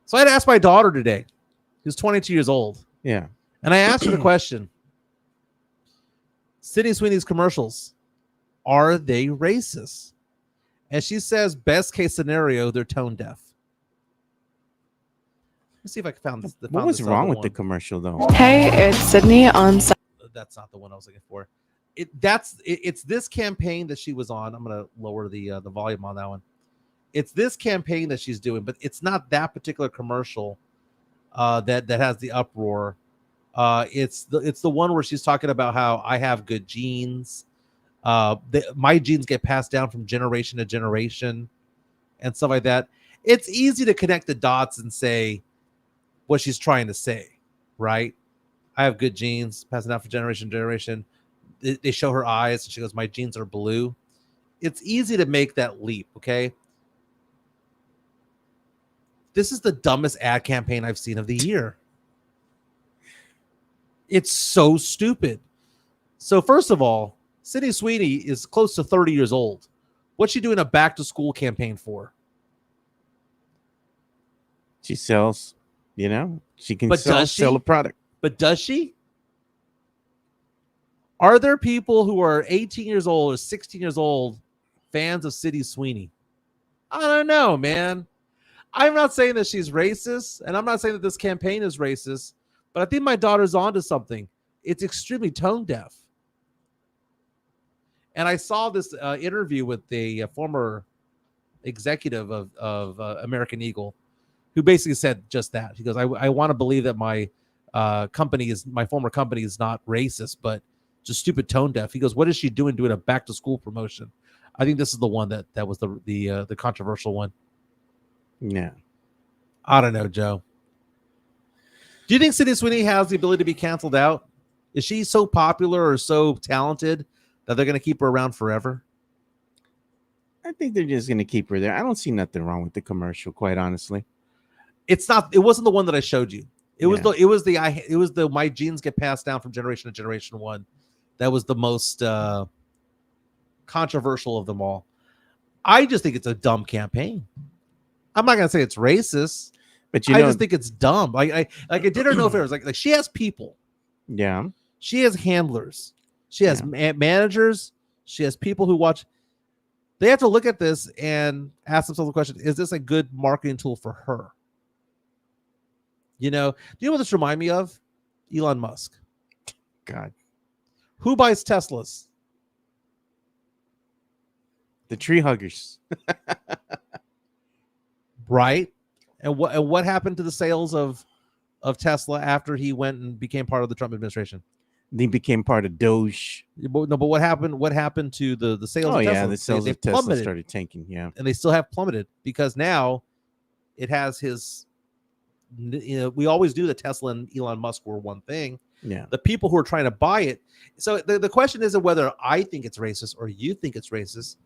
So I had asked my daughter today, who's 22 years old, Yeah. and I asked her the question: Sydney Sweeney's commercials, are they racist? And she says, best case scenario, they're tone deaf. Let's see if I can found this. What was wrong with the commercial, though? Hey, it's Sydney on. That's not the one I was looking for. It's this campaign that she was on. I'm gonna lower the volume on that one. It's this campaign that she's doing, but it's not that particular commercial that has the uproar. It's the one where she's talking about how I have good genes. My genes get passed down from generation to generation and stuff like that. It's easy to connect the dots and say what she's trying to say, right? I have good genes passing down from generation to generation. They show her eyes and she goes, my genes are blue. It's easy to make that leap. Okay. This is the dumbest ad campaign I've seen of the year. It's so stupid. So first of all, Sydney Sweeney is close to 30 years old. What's she doing a back to school campaign for? She sells, she can sell a product. But does she? Are there people who are 18 years old or 16 years old fans of Sydney Sweeney? I don't know, man. I'm not saying that she's racist, and I'm not saying that this campaign is racist, but I think my daughter's onto something. It's extremely tone deaf. And I saw this interview with the former executive of American Eagle, who basically said just that. He goes, I want to believe that my former company is not racist, but just stupid tone deaf. He goes, what is she doing a back to school promotion? I think this is the one that was the controversial one. Yeah. I don't know, Joe. Do you think Sydney Sweeney has the ability to be canceled out? Is she so popular or so talented that they're going to keep her around forever? I think they're just going to keep her there. I don't see nothing wrong with the commercial, quite honestly. It wasn't the one that I showed you. It was the my genes get passed down from generation to generation one. That was the most controversial of them all. I just think it's a dumb campaign. I'm not going to say it's racist, but I just think it's dumb. I didn't know if it was like she has people. Yeah. She has handlers. She has managers. She has people who watch. They have to look at this and ask themselves the question, is this a good marketing tool for her? Do you know what this reminds me of? Elon Musk. God. Who buys Teslas? The tree huggers. Right? And what happened to the sales of Tesla after he went and became part of the Trump administration? He became part of Doge. No, but what happened? What happened to the sales? of Tesla? The sales of Tesla started tanking. Yeah, and they still have plummeted because now it has his. We always knew that Tesla and Elon Musk were one thing. Yeah, the people who are trying to buy it. So the question isn't whether I think it's racist or you think it's racist.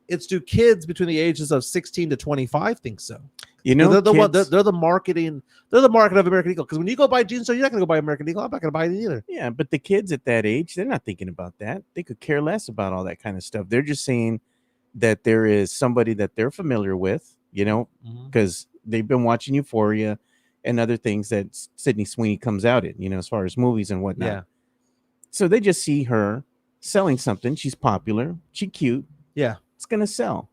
It's do kids between the ages of 16 to 25 think so? They're the one. They're the marketing. They're the market of American Eagle. Because when you go buy jeans, so you're not going to go buy American Eagle. I'm not going to buy it either. Yeah, but the kids at that age, they're not thinking about that. They could care less about all that kind of stuff. They're just saying that there is somebody that they're familiar with, because they've been watching Euphoria and other things that Sydney Sweeney comes out in, as far as movies and whatnot. Yeah. So they just see her selling something. She's popular. She's cute. Yeah. It's going to sell.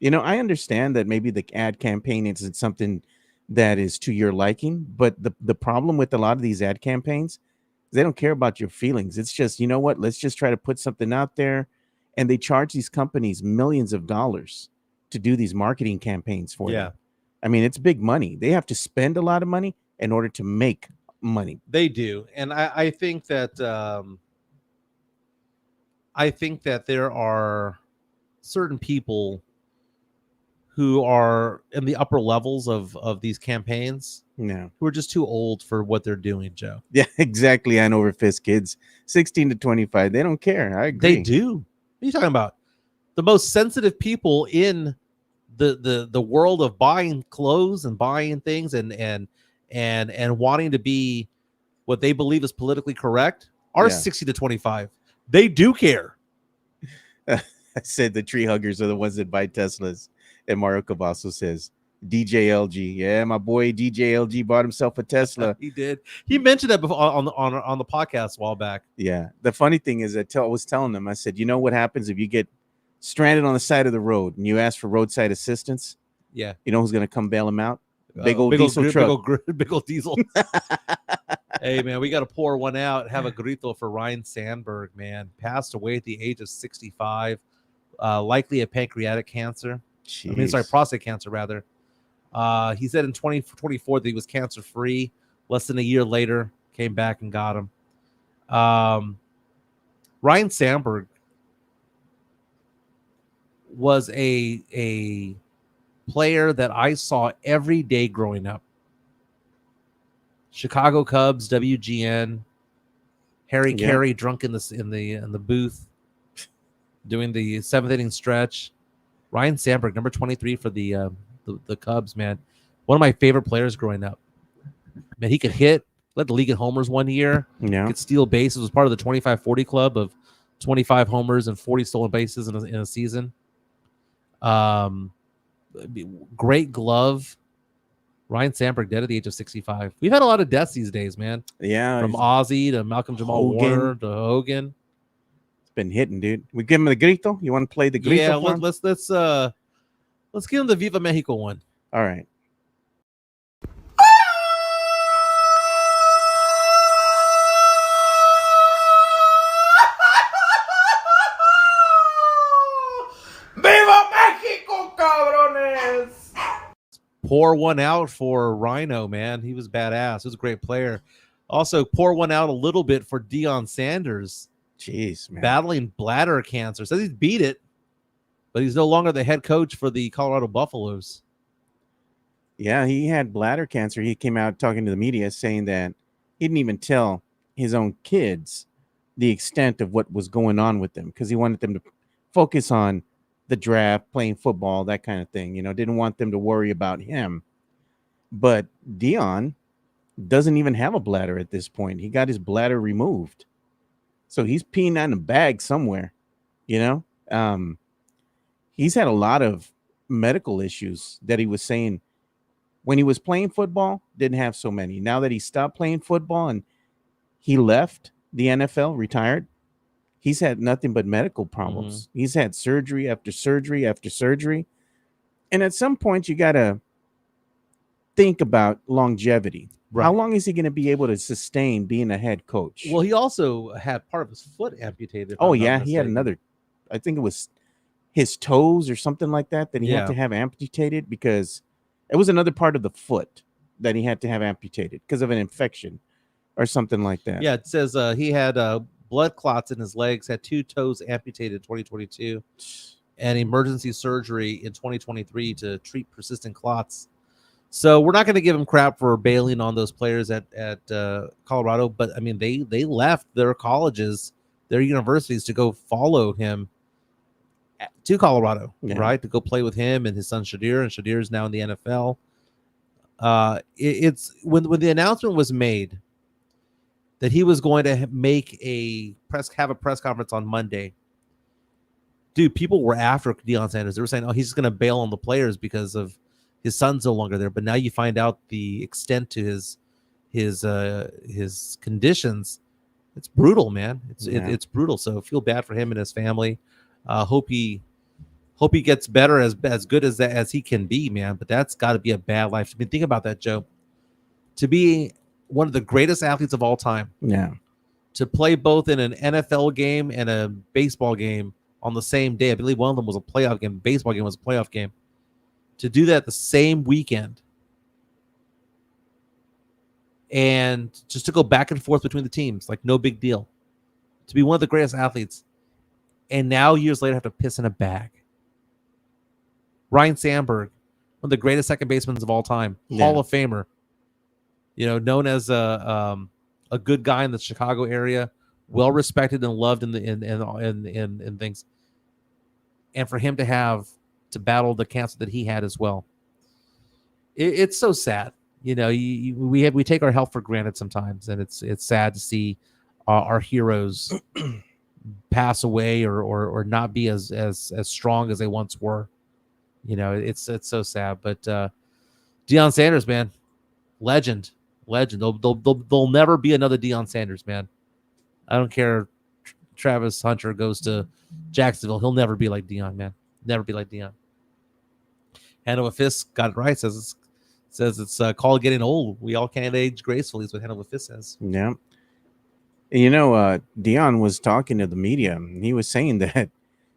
I understand that maybe the ad campaign isn't something that is to your liking, but the problem with a lot of these ad campaigns is they don't care about your feelings. It's just, let's just try to put something out there. And they charge these companies millions of dollars to do these marketing campaigns for them. I mean, it's big money. They have to spend a lot of money in order to make money. They do. And I think that there are certain people who are in the upper levels of these campaigns, who are just too old for what they're doing, Joe. Yeah, exactly. And overfist kids, 16 to 25, they don't care. I agree. They do. What are you talking about? The most sensitive people in the world of buying clothes and buying things and wanting to be what they believe is politically correct are 60 to 25. They do care. I said the tree huggers are the ones that buy Teslas. And Mario Cavasso says, DJLG. Yeah, my boy DJLG bought himself a Tesla. He did. He mentioned that before on the podcast a while back. Yeah. The funny thing is, I was telling them, I said, you know what happens if you get stranded on the side of the road and you ask for roadside assistance? Yeah. You know who's going to come bail him out? Big old diesel truck. Big old diesel. Hey, man, we got to pour one out. Have a grito for Ryan Sandberg, man. Passed away at the age of 65. Likely a pancreatic cancer. Jeez. I mean, sorry, prostate cancer, rather. He said in 2024 that he was cancer-free. Less than a year later, came back and got him. Ryan Sandberg was a player that I saw every day growing up. Chicago Cubs, WGN, Harry Carey drunk in the booth doing the seventh inning stretch. Ryan Sandberg, number 23 for the Cubs, man. One of my favorite players growing up. Man, he could hit, led the league in homers one year. Yeah. Could steal bases, was part of the 25-40 club of 25 homers and 40 stolen bases in a season. Great glove. Ryan Sandberg dead at the age of 65. We've had a lot of deaths these days, man. Yeah. From Ozzy to Malcolm Jamal Warner to Hogan. It's been hitting, dude. We give him the grito. You want to play the grito? Yeah, let's give him the Viva Mexico one. All right. ¡Viva México, cabrones! Pour one out for Rhino, man. He was badass. He was a great player. Also, pour one out a little bit for Deion Sanders. Jeez, man. Battling bladder cancer. Says he's beat it, but he's no longer the head coach for the Colorado Buffaloes. Yeah, he had bladder cancer. He came out talking to the media saying that he didn't even tell his own kids the extent of what was going on with them because he wanted them to focus on the draft, playing football, that kind of thing. You know, didn't want them to worry about him. But Deion doesn't even have a bladder at this point. He got his bladder removed. So he's peeing out in a bag somewhere, you know? He's had a lot of medical issues that he was saying when he was playing football, didn't have so many. Now that he stopped playing football and he left the NFL, retired, he's had nothing but medical problems. Mm-hmm. He's had surgery after surgery after surgery. And at some point, you got to think about longevity. Right. How long is he going to be able to sustain being a head coach? Well, he also had part of his foot amputated. Oh, yeah. He had another, I think it was his toes or something like that he had to have amputated because it was another part of the foot that he had to have amputated because of an infection or something like that. Yeah, it says he had blood clots in his legs, had 2 toes amputated in 2022, and emergency surgery in 2023 to treat persistent clots. So we're not going to give him crap for bailing on those players at Colorado, but I mean they left their colleges, their universities to go follow him to Colorado, right? To go play with him and his son Shadir, and Shadir is now in the NFL. It's when the announcement was made that he was going to have a press conference on Monday. Dude, people were after Deion Sanders. They were saying, "Oh, he's just going to bail on the players because of his son's no longer there." But now you find out the extent to his conditions. It's brutal, man. It's brutal. So feel bad for him and his family. Hope he gets better as good as he can be, man. But that's got to be a bad life. I mean, think about that, Joe. To be one of the greatest athletes of all time. Yeah. To play both in an NFL game and a baseball game on the same day. I believe one of them was a playoff game. Baseball game was a playoff game. To do that the same weekend. And just to go back and forth between the teams, like no big deal. To be one of the greatest athletes. And now years later have to piss in a bag. Ryan Sandberg, one of the greatest second basemen of all time. Hall of Famer. You know, known as a good guy in the Chicago area, well respected and loved in things. And for him to battle the cancer that he had as well, it's so sad. You know, we take our health for granted sometimes, and it's sad to see our heroes pass away or not be as strong as they once were. You know, it's so sad, but Deion Sanders, man, legend. There'll never be another Deion Sanders, man. I don't care. Travis Hunter goes to Jacksonville. He'll never be like Deion, man. Never be like Deion. Hanover Fist got it right. Says it's called getting old. We all can't age gracefully. Is what Hanover Fist says. Yeah. Dion was talking to the media. And he was saying that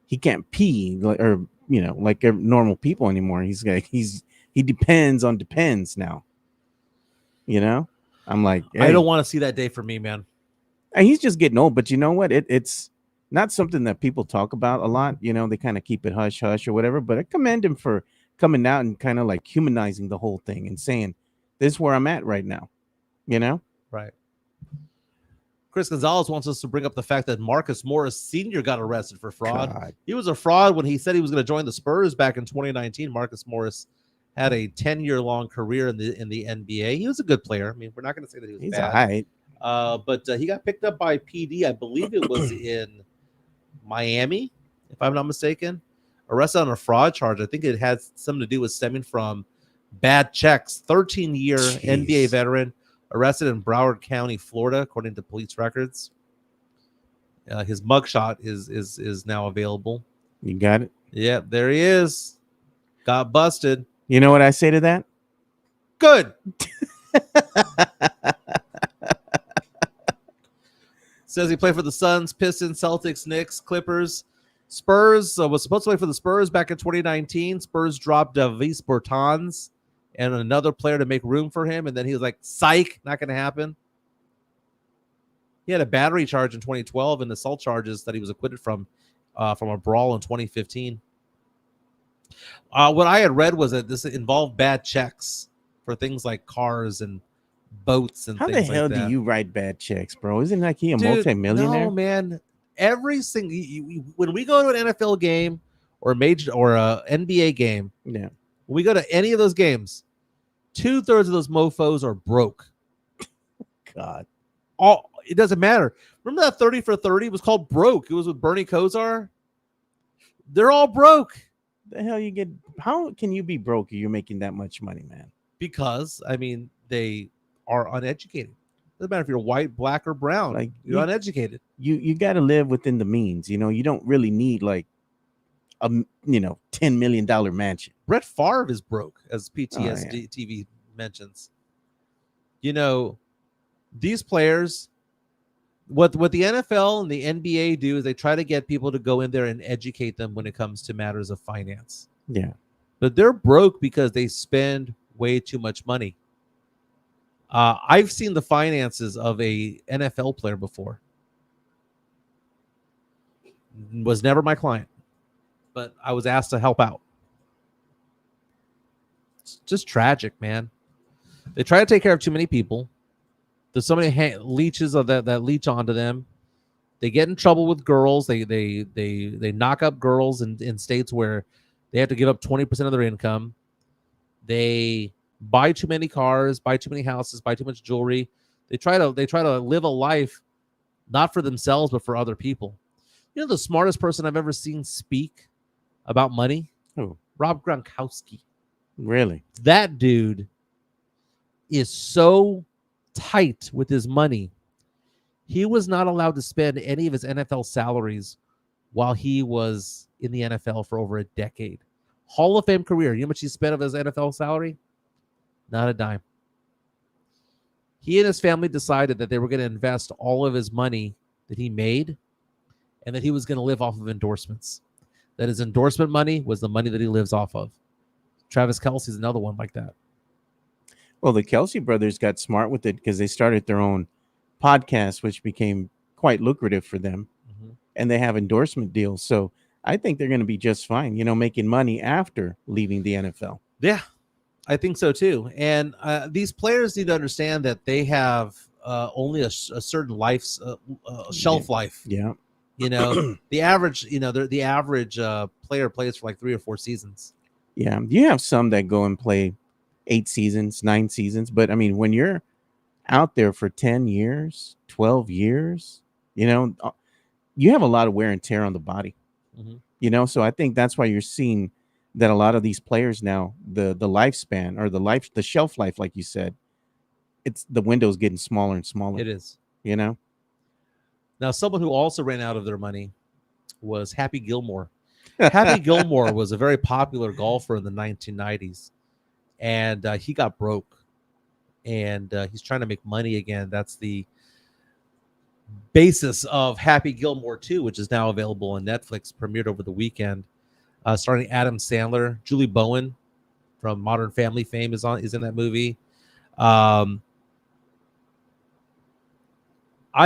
he can't pee like normal people anymore. He's like he depends now. I'm like, hey. I don't want to see that day for me, man. And he's just getting old. But you know what? It's not something that people talk about a lot. They kind of keep it hush hush or whatever. But I commend him for coming out and kind of like humanizing the whole thing and saying, "This is where I'm at right now." Right. Chris Gonzalez wants us to bring up the fact that Marcus Morris Sr. got arrested for fraud. God. He was a fraud when he said he was going to join the Spurs back in 2019. Marcus Morris had a 10-year-long career in the NBA. He was a good player. I mean, we're not going to say that he was He's bad. all right. But he got picked up by PD. I believe it was in Miami, if I'm not mistaken. Arrested on a fraud charge. I think it had something to do with stemming from bad checks. 13-year NBA veteran. Arrested in Broward County, Florida, according to police records. His mugshot is now available. You got it? Yeah, there he is. Got busted. You know what I say to that? Good. Says he played for the Suns, Pistons, Celtics, Knicks, Clippers. Spurs was supposed to play for the Spurs back in 2019. Spurs dropped Davis Bertans and another player to make room for him. And then he was like, psych, not going to happen. He had a battery charge in 2012 and assault charges that he was acquitted from a brawl in 2015. What I had read was that this involved bad checks for things like cars and boats and How things the hell like that. do you write bad checks, bro? Isn't like he a Dude, multimillionaire? No, man. Every single when we go to an NFL game or a NBA game, Yeah. when we go to any of those games, 2/3 of those mofos are broke. God. It doesn't matter. Remember that 30 for 30 was called Broke. It was with Bernie Kosar. They're all broke. The hell you get? How can you be broke if you're making that much money, man? Because they are uneducated. Doesn't matter if you're white, black, or brown. Like, you're uneducated. You got to live within the means. You don't really need like a $10 million mansion. Brett Favre is broke, as PTSD TV mentions. These players, what the NFL and the NBA do is they try to get people to go in there and educate them when it comes to matters of finance. Yeah. But they're broke because they spend way too much money. I've seen the finances of a NFL player before. Was never my client, but I was asked to help out. It's just tragic, man. They try to take care of too many people. There's so many leeches of that leech onto them. They get in trouble with girls. They knock up girls in states where they have to give up 20% of their income. They buy too many cars, buy too many houses, buy too much jewelry. They try to live a life not for themselves but for other people. The smartest person I've ever seen speak about money? Who? Rob Gronkowski. Really? That dude is so tight with his money. He was not allowed to spend any of his NFL salaries while he was in the NFL for over a decade. Hall of Fame career. You know how much he spent of his NFL salary? Not a dime. He and his family decided that they were going to invest all of his money that he made and that he was going to live off of endorsements. That his endorsement money was the money that he lives off of. Travis Kelce's another one like that. Well, the Kelce brothers got smart with it because they started their own podcast, which became quite lucrative for them. Mm-hmm. And they have endorsement deals. So I think they're going to be just fine, making money after leaving the NFL. Yeah, I think so too. And these players need to understand that they have only a certain shelf life. Yeah. The average, the average player plays for like 3 or 4 seasons. Yeah. You have some that go and play 8 seasons, 9 seasons. But I mean, when you're out there for 10 years, 12 years, you have a lot of wear and tear on the body. Mm-hmm. So I think that's why you're seeing that a lot of these players now, the lifespan or the shelf life, like you said, it's the window's getting smaller and smaller. It is. You know. Now, someone who also ran out of their money was Happy Gilmore. Happy Gilmore was a very popular golfer in the 1990s, and he got broke, and he's trying to make money again. That's the basis of Happy Gilmore 2, which is now available on Netflix, premiered over the weekend, starring Adam Sandler. Julie Bowen from Modern Family fame is in that movie. I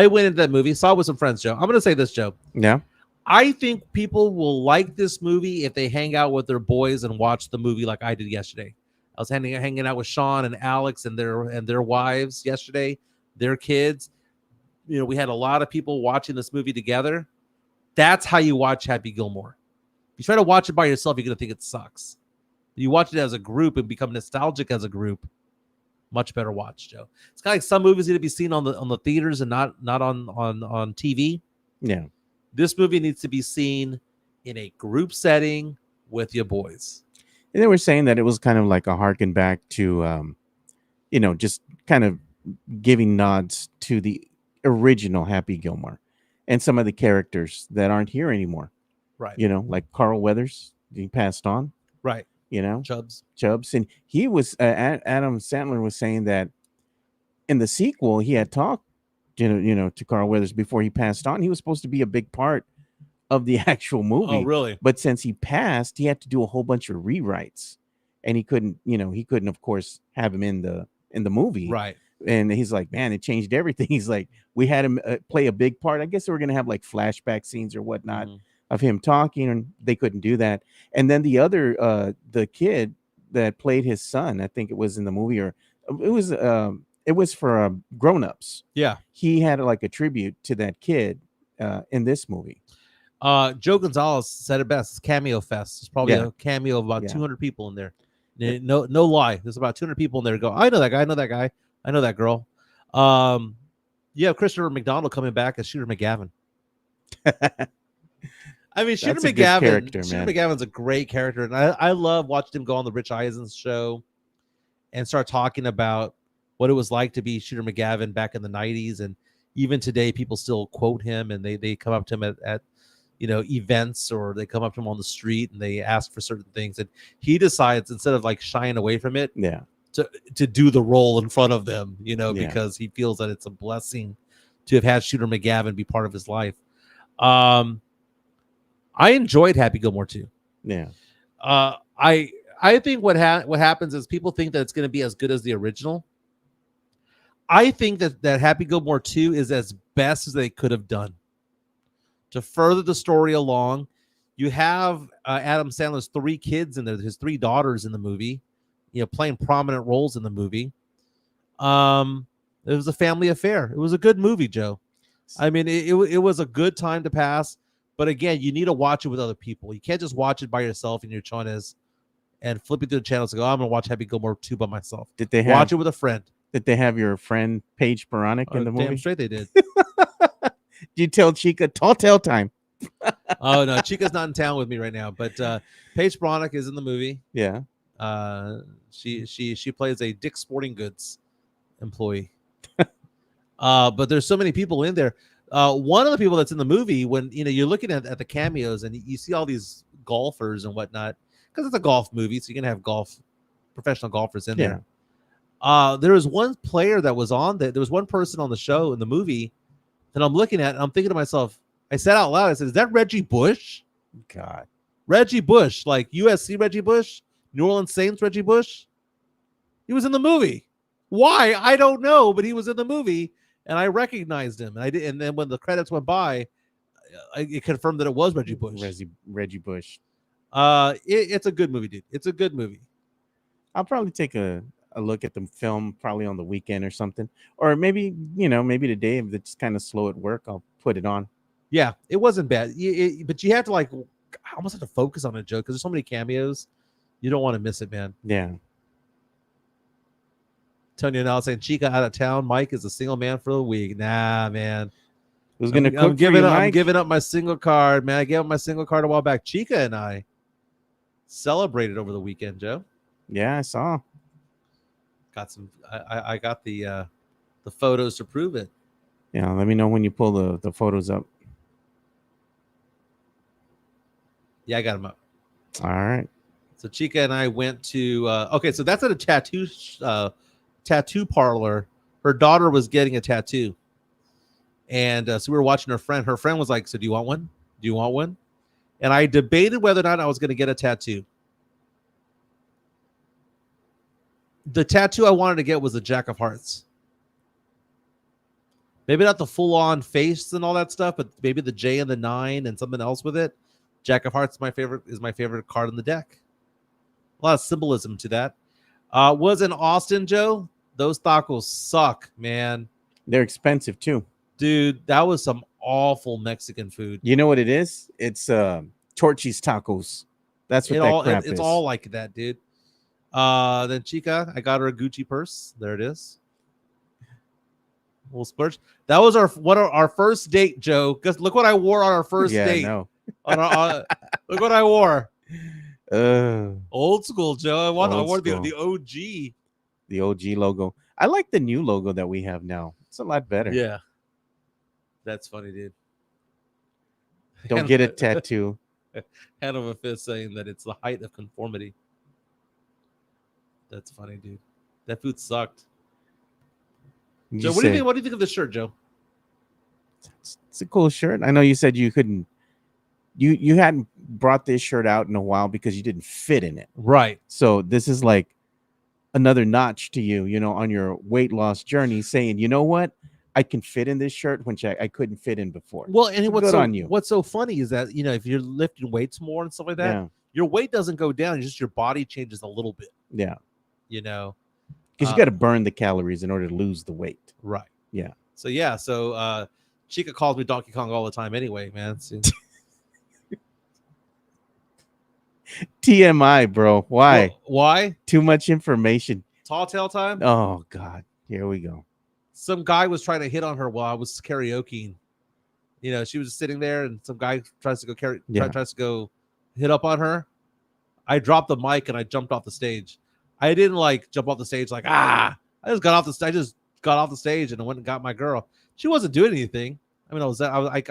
went into that movie, saw it with some friends, Joe. I'm going to say this, Joe. Yeah. I think people will like this movie if they hang out with their boys and watch the movie like I did yesterday. I was hanging out with Sean and Alex and their wives yesterday, their kids. You know, we had a lot of people watching this movie together. That's how you watch Happy Gilmore. If you try to watch it by yourself, you're going to think it sucks. You watch it as a group and become nostalgic as a group. Much better watch, Joe. It's kind of like some movies need to be seen on the theaters and not on TV. Yeah. This movie needs to be seen in a group setting with your boys. And they were saying that it was kind of like a harken back to, just kind of giving nods to the original Happy Gilmore and some of the characters that aren't here anymore. Right. You know, like Carl Weathers, he passed on. Right. You know, Chubbs. And he was Adam Sandler was saying that in the sequel he had talked, to Carl Weathers before he passed on. He was supposed to be a big part of the actual movie. Oh, really? But since he passed, he had to do a whole bunch of rewrites, and he couldn't, of course, have him in the movie. Right. And he's like, man, it changed everything. He's like, we had him play a big part. I guess they were going to have like flashback scenes or whatnot of him talking, and they couldn't do that. And then the other, the kid that played his son, I think it was in the movie, or it was for grown-ups. Yeah. He had like a tribute to that kid in this movie. Joe Gonzalez said it best. It's Cameo Fest. It's probably Yeah. a cameo of about 200 people in there. No lie. There's about 200 people in there. Go, I know that guy. I know that guy. I know that girl. You have Christopher McDonald coming back as Shooter McGavin. I mean, Shooter McGavin's a great character, and I love watching him go on the Rich Eisen show and start talking about what it was like to be Shooter McGavin back in the 90s. And even today, people still quote him, and they come up to him at events, or they come up to him on the street and they ask for certain things. And he decides, instead of like shying away from it, to do the role in front of them, because he feels that it's a blessing to have had Shooter McGavin be part of his life. I enjoyed Happy Gilmore too. Yeah. I think what happens is people think that it's going to be as good as the original. I think that Happy Gilmore 2 is as best as they could have done. To further the story along, you have Adam Sandler's 3 kids in there, his 3 daughters in the movie, playing prominent roles in the movie. It was a family affair. It was a good movie, Joe. I mean, it was a good time to pass. But again, you need to watch it with other people. You can't just watch it by yourself in your chonas and flipping through the channels and go, I'm going to watch Happy Gilmore 2 by myself. Did they watch it with a friend? Did they have your friend Paige Baronic in the movie? Damn straight they did. Did you tell Chica, tall tale time? Oh, no. Chica's not in town with me right now. But Paige Baronic is in the movie. Yeah. She plays a Dick's Sporting Goods employee. But there's so many people in there. One of the people that's in the movie, when you're looking at the cameos and you see all these golfers and whatnot, because it's a golf movie, so you're gonna have professional golfers in there. There was one player that was on there. There was one person on the show in the movie that I'm looking at, and I'm thinking to myself, I said out loud, I said, "Is that Reggie Bush?" God, Reggie Bush, like USC Reggie Bush, New Orleans Saints Reggie Bush. He was in the movie. Why? I don't know, but he was in the movie. And I recognized him, and I did. And then when the credits went by, it confirmed that it was Reggie Bush. Reggie Bush. It's a good movie, dude. It's a good movie. I'll probably take a look at the film probably on the weekend or something, or maybe today if it's kind of slow at work, I'll put it on. Yeah, it wasn't bad. But you have to almost have to focus on it, Joe, because there's so many cameos. You don't want to miss it, man. Yeah. Tony now saying Chica out of town. Mike is a single man for the week. Nah, man. Who's gonna cook I'm giving up my single card, man. I gave up my single card a while back. Chica and I. celebrated over the weekend, Joe. Yeah, I saw. Got some. I got the photos to prove it. Yeah, let me know when you pull the photos up. Yeah, I got them up. All right. So Chica and I went to. Okay, so that's at a tattoo parlor. Her daughter was getting a tattoo, and so we were watching her friend. Her friend was like, "So do you want one? Do you want one?" And I debated whether or not I was going to get a tattoo. The tattoo I wanted to get was a Jack of Hearts. Maybe not the full-on face and all that stuff, but maybe the J and the 9 and something else with it. Jack of Hearts is my favorite card in the deck. A lot of symbolism to that. Was in Austin, Joe. Those tacos suck, man. They're expensive too. Dude, that was some awful Mexican food. You know what it is? It's Torchy's tacos. That's what that crap is. It's all like that, dude. Then Chica, I got her a Gucci purse. There it is. We'll splurge. That was our first date, Joe. Because look what I wore on our first date. No. Look what I wore. Uh, Old school, Joe. I wore school. the OG. The OG logo. I like the new logo that we have now. It's a lot better. Yeah. That's funny, dude. Don't get a tattoo. Hand of a fist saying that it's the height of conformity. That's funny, dude. That food sucked. Joe, what do you think of this shirt, Joe? It's a cool shirt. I know you said you couldn't. You hadn't brought this shirt out in a while because you didn't fit in it. Right. So this is like another notch to you, on your weight loss journey, saying, you know what? I can fit in this shirt, which I couldn't fit in before. Well, and so what's so funny is that, if you're lifting weights more and stuff like that, your weight doesn't go down. Just your body changes a little bit. Yeah. Because you got to burn the calories in order to lose the weight. Right. Yeah. So Chica calls me Donkey Kong all the time anyway, man. TMI, bro. Why? Well, why? Too much information. Tall tale time? Oh, God. Here we go. Some guy was trying to hit on her while I was karaokeing. She was sitting there and some guy tries to go hit up on her. I dropped the mic and I jumped off the stage. I didn't jump off the stage I just got off the stage and I went and got my girl. She wasn't doing anything. I mean, I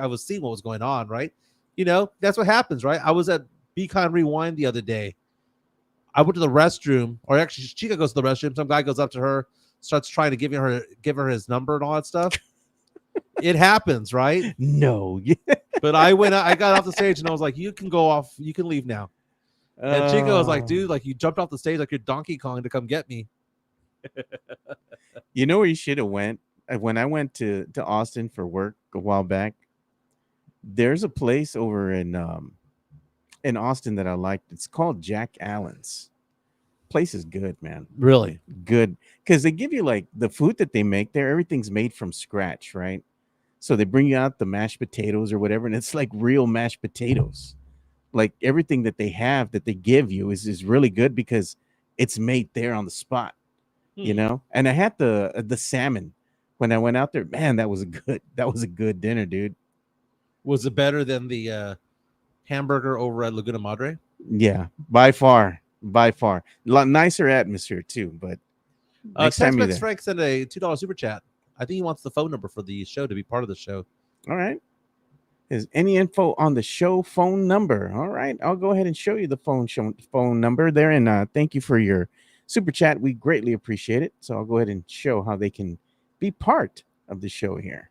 was seeing what was going on, right? That's what happens, right? I was at Be Kind Rewind the other day. I went to the restroom, or actually Chica goes to the restroom. Some guy goes up to her, starts trying to give her his number and all that stuff. It happens, right? No. But I got off the stage and I was like, you can go off, you can leave now. And Chica was like, dude, you jumped off the stage like you're Donkey Kong to come get me. You know where you should have went? When I went to Austin for work a while back, there's a place over in Austin that I liked. It's called Jack Allen's. Place is good, man. Really good, because they give you the food that they make there. Everything's made from scratch, right? So they bring you out the mashed potatoes or whatever, and it's like real mashed potatoes. Everything that they have that they give you is really good because it's made there on the spot, And I had the salmon when I went out there. Man, that was a good dinner, dude. Was it better than the hamburger over at Laguna Madre? Yeah, by far. A lot nicer atmosphere too. But next time you're there. Frank sent a $2 super chat. I think he wants the phone number for the show to be part of the show. All right. Is any info on the show phone number? All right, I'll go ahead and show you the phone number there. And thank you for your super chat. We greatly appreciate it. So I'll go ahead and show how they can be part of the show here.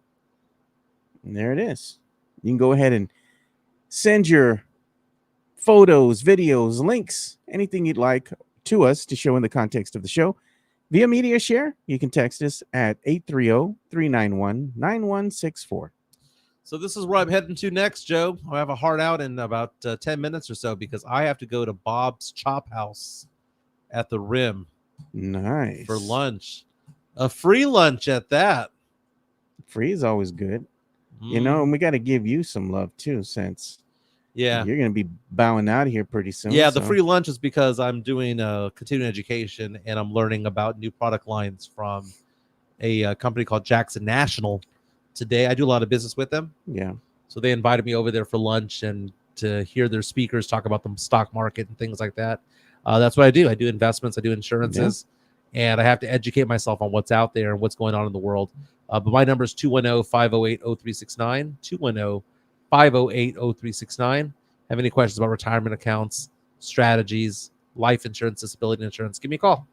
And there it is. You can go ahead and send your photos, videos, links, anything you'd like to us to show in the context of the show. Via media share, you can text us at 830-391-9164. So this is where I'm heading to next, Joe. I have a hard out in about 10 minutes or so because I have to go to Bob's Chop House at the Rim. Nice. For lunch. A free lunch at that. Free is always good. And we got to give you some love too, since you're going to be bowing out of here pretty soon. Yeah, the free lunch is because I'm doing continuing education and I'm learning about new product lines from a company called Jackson National. Today, I do a lot of business with them. Yeah. So they invited me over there for lunch and to hear their speakers talk about the stock market and things like that. That's what I do. I do investments, I do insurances, and I have to educate myself on what's out there and what's going on in the world. But my number is 210-508-0369, 210-508-0369. Have any questions about retirement accounts, strategies, life insurance, disability insurance, give me a call.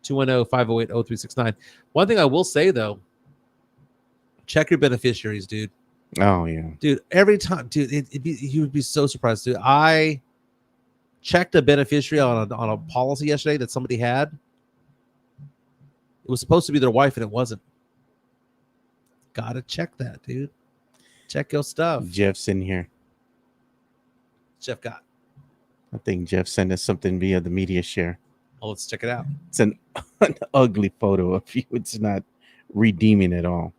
210-508-0369. One thing I will say, though, check your beneficiaries, dude. Oh, yeah. Dude, every time, dude, you would be so surprised, dude. I checked a beneficiary on a policy yesterday that somebody had. It was supposed to be their wife, and it wasn't. Gotta check that, dude. Check your stuff. Jeff's in here. Jeff got. I think Jeff sent us something via the media share. Oh, let's check it out. It's an ugly photo of you. It's not redeeming at all.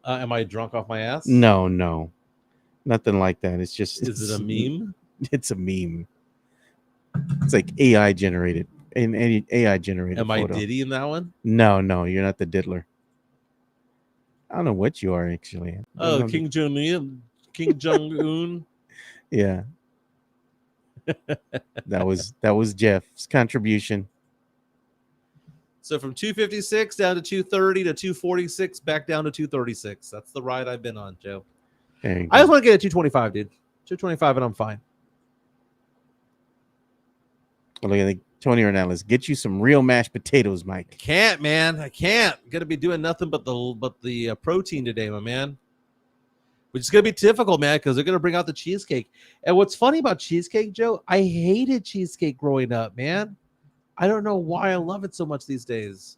Am I drunk off my ass? No, nothing like that. It's just. Is it a meme? It's a meme. It's like AI generated. An AI generated. Am photo. I Diddy in that one? No, you're not the diddler. I don't know what you are actually. Oh, King Jong-un. King Jong-un. Yeah. that was Jeff's contribution. So from 256 down to 230 to 246, back down to 236. That's the ride I've been on, Joe. There you I go. just want to get a 225, dude. 225 and I'm fine. Look at Tony Ornelas. Get you some real mashed potatoes, Mike. Can't, man. I can't. Gonna be doing nothing but the protein today, my man. Which is gonna be difficult, man, because they're gonna bring out the cheesecake. And what's funny about cheesecake, Joe? I hated cheesecake growing up, man. I don't know why I love it so much these days.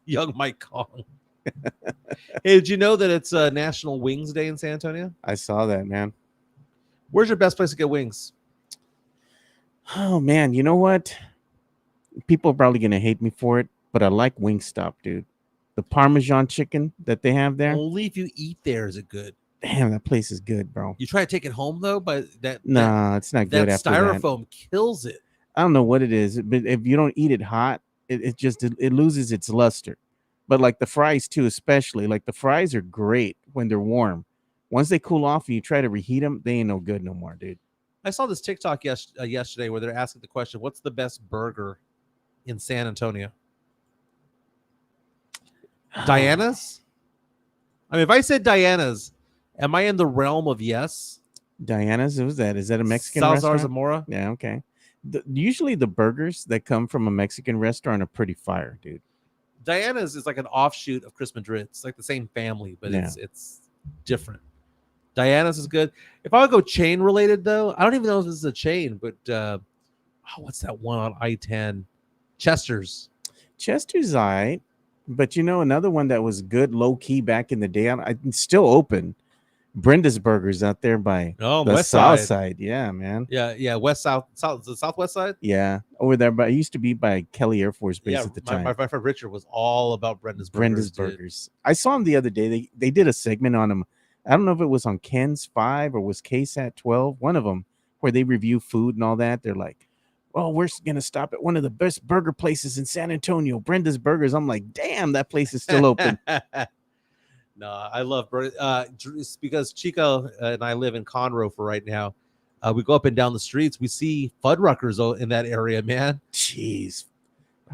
Young Mike Kong. Hey, did you know that it's National Wings Day in San Antonio? I saw that, man. Where's your best place to get wings? Oh man, you know what? People are probably gonna hate me for it, but I like Wingstop, dude. The Parmesan chicken that they have there. Only if you eat there is it good. Damn, that place is good, bro. You try to take it home though, but Nah, it's not good that after that. styrofoam kills it. I don't know what it is, but if you don't eat it hot, it loses its luster. But like the fries too, especially like the fries are great when they're warm. Once they cool off and you try to reheat them, they ain't no good no more, dude. I saw this TikTok yesterday where they're asking the question, "What's the best burger in San Antonio?" Diana's? I mean, if I said Diana's, am I in the realm of yes? Diana's, who's that? Is that a Mexican Salazar restaurant? Zamora? Yeah, okay. Usually the burgers that come from a Mexican restaurant are pretty fire, dude. Diana's is like an offshoot of Chris Madrid. It's like the same family, but Yeah. it's different. Diana's is good. If I would go chain related though, I don't even know if this is a chain, but what's that one on I-10? Chester's. Chester's eye, but you know another one that was good low key back in the day. It's still open. Brenda's Burgers out there by Oh, the West south Side. side. Yeah, man. Yeah, the southwest side. Yeah, over there. But it used to be by Kelly Air Force Base at the time. My friend Richard was all about Brenda's Brenda's dude. Burgers. I saw him the other day. They did a segment on him. I don't know if it was on Ken's 5 or was KSAT 12, one of them, where they review food and all that. They're like, well, we're going to stop at one of the best burger places in San Antonio, Brenda's Burgers. I'm like, damn, that place is still open. No, I love it's because Chico and I live in Conroe for right now. We go up and down the streets. We see Fuddruckers in that area, man. Jeez.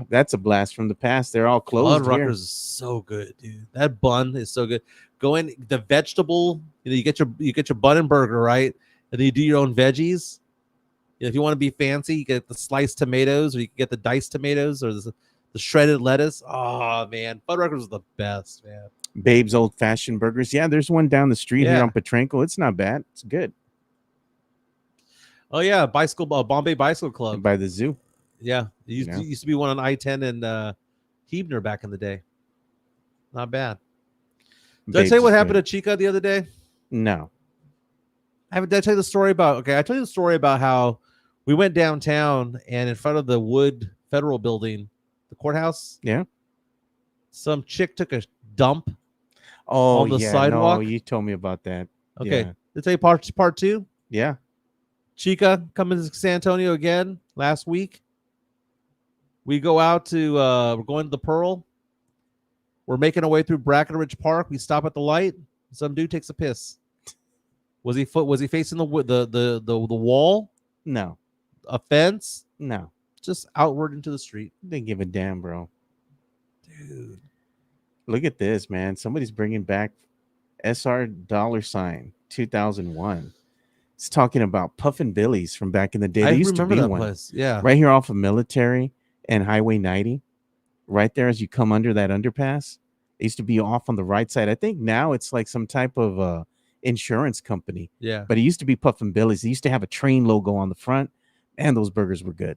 That's a blast from the past. They're all closed here. Fuddruckers is so good, dude. That bun is so good. Go in the vegetable, you get your bun and burger, right? And then you do your own veggies. If you want to be fancy, you get the sliced tomatoes, or you can get the diced tomatoes, or the shredded lettuce. Oh man, Fuddruckers is the best, man. Babe's Old Fashioned Burgers. Yeah, there's one down the street here on Petrenko. It's not bad. It's good. Oh yeah, Bombay Bicycle Club By the zoo. Yeah, it used to be one on I-10 and Huebner back in the day. Not bad. Did I tell you what happened to Chica the other day? No. Did I tell you the story about? Okay, I told you the story about how we went downtown and in front of the Wood Federal Building, the courthouse. Yeah. Some chick took a dump. Oh, on the sidewalk. No, you told me about that. Okay, Yeah. did I tell you part 2? Yeah. Chica coming to San Antonio again last week. We go out to we're going to the Pearl. We're making our way through Brackenridge Park. We stop at the light. Some dude takes a piss. Was he facing the wall, No, a fence, no. just outward into the street? Didn't give a damn, bro. Dude, Look at this, man. Somebody's bringing back SR $ 2001. It's talking about Puffin Billy's from back in the day. I There used to remember be that one place. Yeah. right here off of Military and Highway 90, right there as you come under that underpass. It used to be off on the right side. I think now it's like some type of insurance company, Yeah. but it used to be Puffin Billy's. They used to have a train logo on the front, and those burgers were good.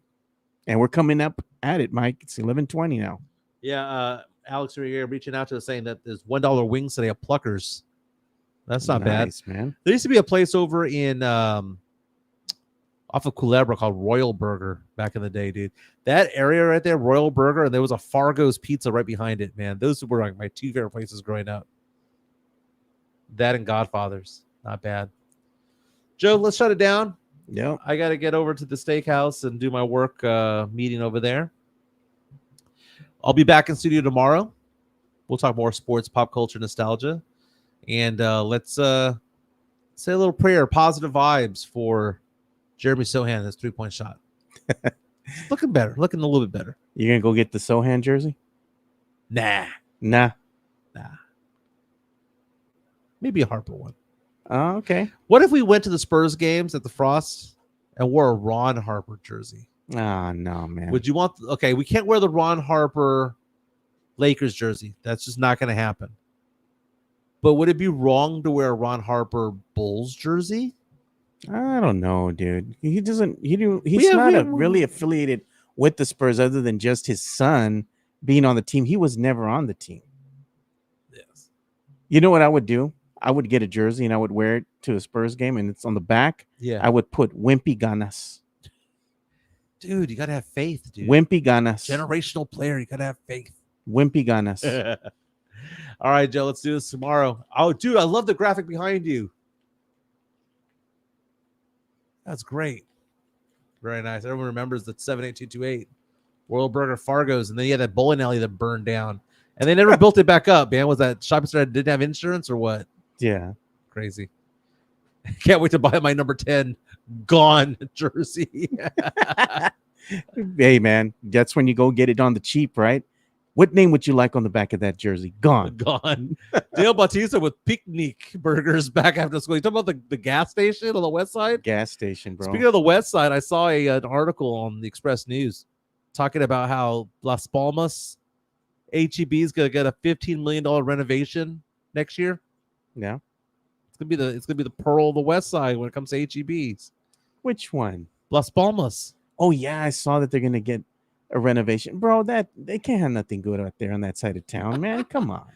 And we're coming up at it, Mike. It's 11:20 now. Yeah. Alex here reaching out to us saying that there's $1 wings today at Pluckers. That's not bad. Nice, man. There used to be a place over in off of Culebra called Royal Burger back in the day, dude. That area right there, Royal Burger, and there was a Fargo's Pizza right behind it, man. Those were like my two favorite places growing up. That and Godfather's. Not bad. Joe, let's shut it down. Yep. I got to get over to the steakhouse and do my work meeting over there. I'll be back in studio tomorrow. We'll talk more sports, pop culture, nostalgia. And let's say a little prayer, positive vibes for Jeremy Sohan, his 3-point shot. Looking better, looking a little bit better. You're going to go get the Sohan jersey? Nah. Maybe a Harper one. Oh, okay. What if we went to the Spurs games at the Frost and wore a Ron Harper jersey? Oh, no, man. Would you want? Okay, we can't wear the Ron Harper Lakers jersey. That's just not going to happen. But would it be wrong to wear a Ron Harper Bulls jersey? I don't know, dude. He's not really affiliated with the Spurs other than just his son being on the team. He was never on the team. Yes. You know what I would do? I would get a jersey and I would wear it to a Spurs game, and it's on the back. Yeah. I would put Wimpy Ganas. Dude, you got to have faith, dude. Wimpy Ganas. Generational player. You got to have faith. Wimpy Ganas. All right, Joe, let's do this tomorrow. Oh, dude, I love the graphic behind you. That's great. Very nice. Everyone remembers the 78228 Royal Burger Fargo's, and then you had that bowling alley that burned down, and they never built it back up, man. Was that shopping center that didn't have insurance or what? Yeah. Crazy. Can't wait to buy my number 10 gone jersey. Hey, man, that's when you go get it on the cheap, right? What name would you like on the back of that jersey? Gone. Gone. Dale Bautista with picnic burgers back after school. You talking about the gas station on the west side? Gas station, bro. Speaking of the west side, I saw an article on the Express News talking about how Las Palmas HEB is going to get a $15 million renovation next year. Yeah. It's gonna be the pearl of the west side when it comes to HEBs. Which one? Las Palmas. Oh, yeah, I saw that they're going to get a renovation. Bro, that they can't have nothing good out there on that side of town, man. Come on.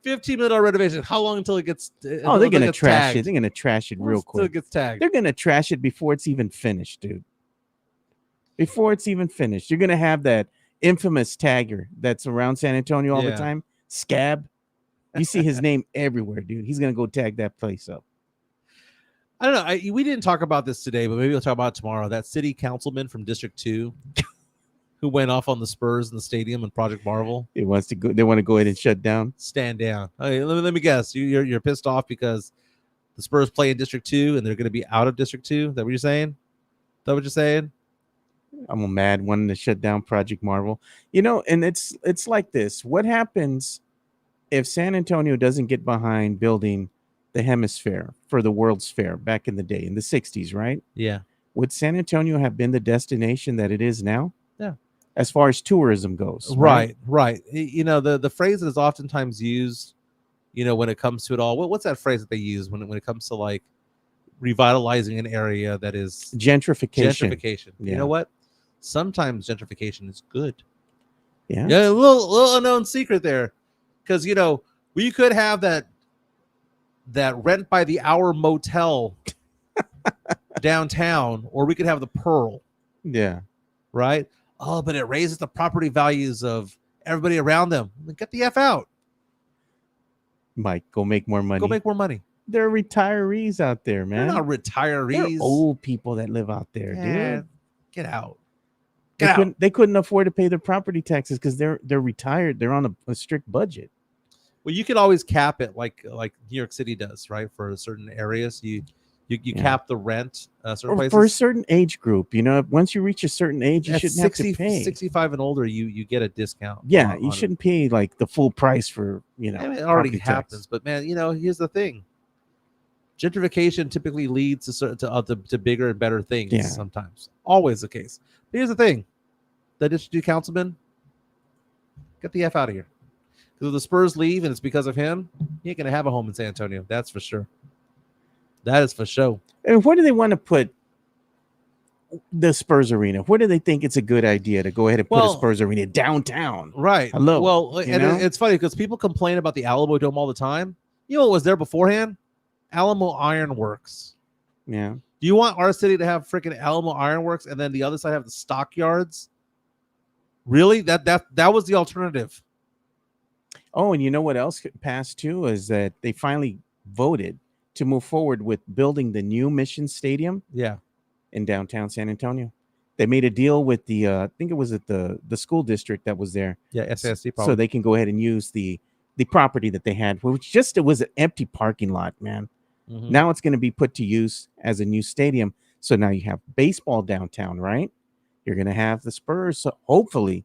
$15 million renovation. How long until it gets Oh, they're going to trash it. They're going to trash it real Until it quick. gets tagged. They're going to trash it before it's even finished, dude. Before it's even finished. You're going to have that infamous tagger that's around San Antonio all the Yeah. time. Scab. You see his name everywhere, dude. He's going to go tag that place up. I don't know. We didn't talk about this today, but maybe we'll talk about it tomorrow. That city councilman from District 2 who went off on the Spurs in the stadium in Project Marvel. They want to go ahead and shut down. Stand down. Okay, let me guess. You're pissed off because the Spurs play in District 2 and they're going to be out of District 2. Is that what you're saying? Is that what you're saying? I'm mad wanting to shut down Project Marvel. You know, and it's like this. What happens if San Antonio doesn't get behind building the hemisphere for the World's Fair back in the day, in the 60s, right? Yeah. Would San Antonio have been the destination that it is now? Yeah. As far as tourism goes. Right. You know, the phrase that is oftentimes used, you know, when it comes to it all. What's that phrase that they use when it comes to like revitalizing an area that is Gentrification. You Yeah. know what? Sometimes gentrification is good. Yeah. Yeah, a little unknown secret there. Because, you know, we could have that rent by the hour motel downtown, or we could have the Pearl, Yeah. right? Oh, but it raises the property values of everybody around them. Get the F out. Mike, go make more money. Go make more money. There are retirees out there, man. They're not retirees. They're old people that live out there, Yeah, dude. get out. They couldn't afford to pay their property taxes because they're retired. They're on a strict budget. Well, you can always cap it like New York City does, right? For certain areas, you You Yeah. cap the rent certain Or places. for a certain age group, once you reach a certain age, you At shouldn't have to pay. 65 and older, you get a discount. Yeah, on you it. shouldn't pay like the full price for I mean, it already property happens, tax. but man, here's the thing: gentrification typically leads to bigger and better things. Yeah. Sometimes, always the case. But here's the thing: the district councilman, get the f out of here. Because if the Spurs leave and it's because of him, he ain't gonna have a home in San Antonio. That's for sure. That is for sure. And where do they want to put the Spurs arena? Where do they think it's a good idea to go ahead and put a Well, Spurs arena downtown? Right. Hello. Well, and know? it's funny because people complain about the Alamo Dome all the time. You know what was there beforehand? Alamo Ironworks. Yeah. Do you want our city to have freaking Alamo Ironworks and then the other side have the stockyards? Really? That was the alternative. Oh, and you know what else passed too is that they finally voted to move forward with building the new Mission Stadium Yeah. in downtown San Antonio. They made a deal with the I think it was at the school district that was there. Yeah, SASD So probably. they can go ahead and use the property that they had, which it was an empty parking lot, man. Mhm. Now it's going to be put to use as a new stadium. So now you have baseball downtown, right? You're going to have the Spurs, so hopefully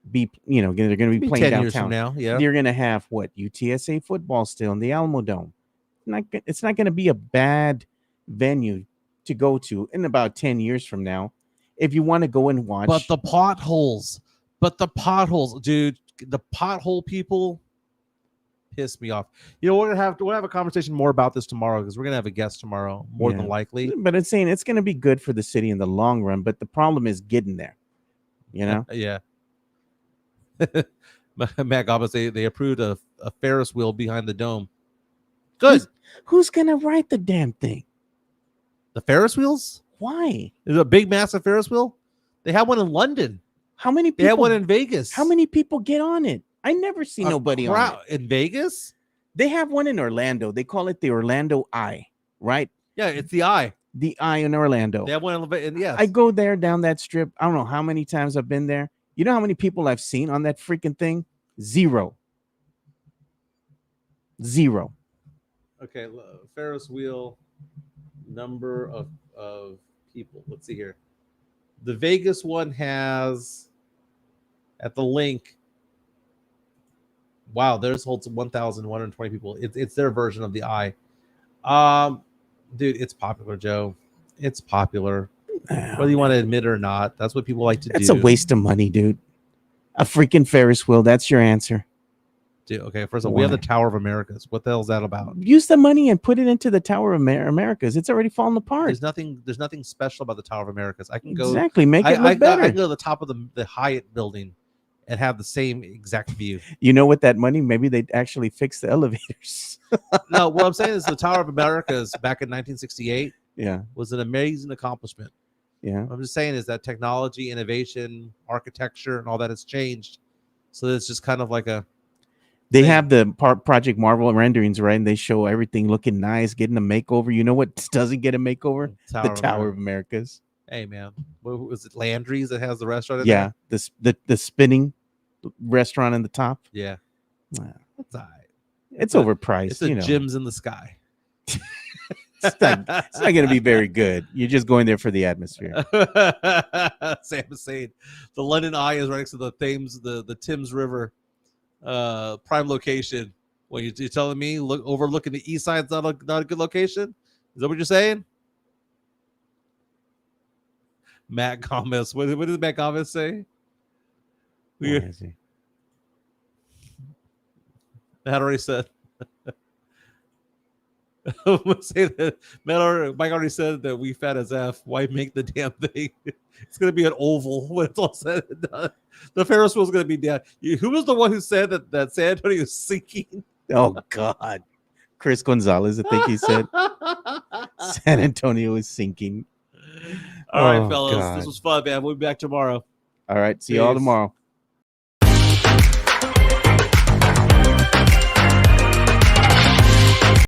they're going to be Maybe playing 10 years from downtown. now. Yeah. You're going to have UTSA football still in the Alamo Dome. It's not going to be a bad venue to go to in about 10 years from now if you want to go and watch. But the potholes, dude, the pothole people piss me off. We'll have a conversation more about this tomorrow because we're gonna have a guest tomorrow, more than likely. But it's saying it's going to be good for the city in the long run. But the problem is getting there. Yeah. Matt Gobbins, they approved a Ferris wheel behind the dome. Good. Who's going to ride the damn thing? The Ferris wheels? Why? There's a big, massive Ferris wheel. They have one in London. How many people? They have one in Vegas. How many people get on it? I never see nobody on it. In Vegas? They have one in Orlando. They call it the Orlando Eye, right? Yeah, it's the Eye. The Eye in Orlando. They have one in yes. I go there down that strip. I don't know how many times I've been there. You know how many people I've seen on that freaking thing? Zero. Okay, Ferris wheel number of people. Let's see here. The Vegas one has at the link. Wow, theirs holds 1,120 people. It's their version of the Eye. Dude, it's popular, Joe. It's popular. Whether you want to admit it or not, that's what people like to do. It's a waste of money, dude. A freaking Ferris wheel. That's your answer. Dude, okay, first of all, we have the Tower of Americas. What the hell is that about? Use the money and put it into the Tower of Americas. It's already fallen apart. There's nothing special about the Tower of Americas. I can go exactly make it look better. I can go to the top of the Hyatt building and have the same exact view. You know, with that money, maybe they'd actually fix the elevators. No, what I'm saying is the Tower of Americas back in 1968 was an amazing accomplishment. Yeah. What I'm just saying is that technology, innovation, architecture, and all that has changed. So it's just kind of like they have the Project Marvel renderings, right? And they show everything looking nice, getting a makeover. You know what doesn't get a makeover? The Tower of Americas. Hey, man. What was it? Landry's that has the restaurant in there? The spinning restaurant in the top. Yeah. That's all right. It's overpriced. It's gyms in the sky. It's not going to be very good. You're just going there for the atmosphere. Sam is saying the London Eye is right next to the Thames, the Thames River prime location. Well, you're telling me overlooking the east side's not a good location? Is that what you're saying? Matt Gomez. What did Matt Gomez say? Where is he? Matt already said. Say that Mike already said that we fat as F. Why make the damn thing? It's gonna be an oval when it's all said and done. The Ferris wheel is gonna be down. Who was the one who said that San Antonio is sinking? Oh God, Chris Gonzalez. I think he said San Antonio is sinking. All right, fellas, this was fun, man. We'll be back tomorrow. All right, see you all tomorrow.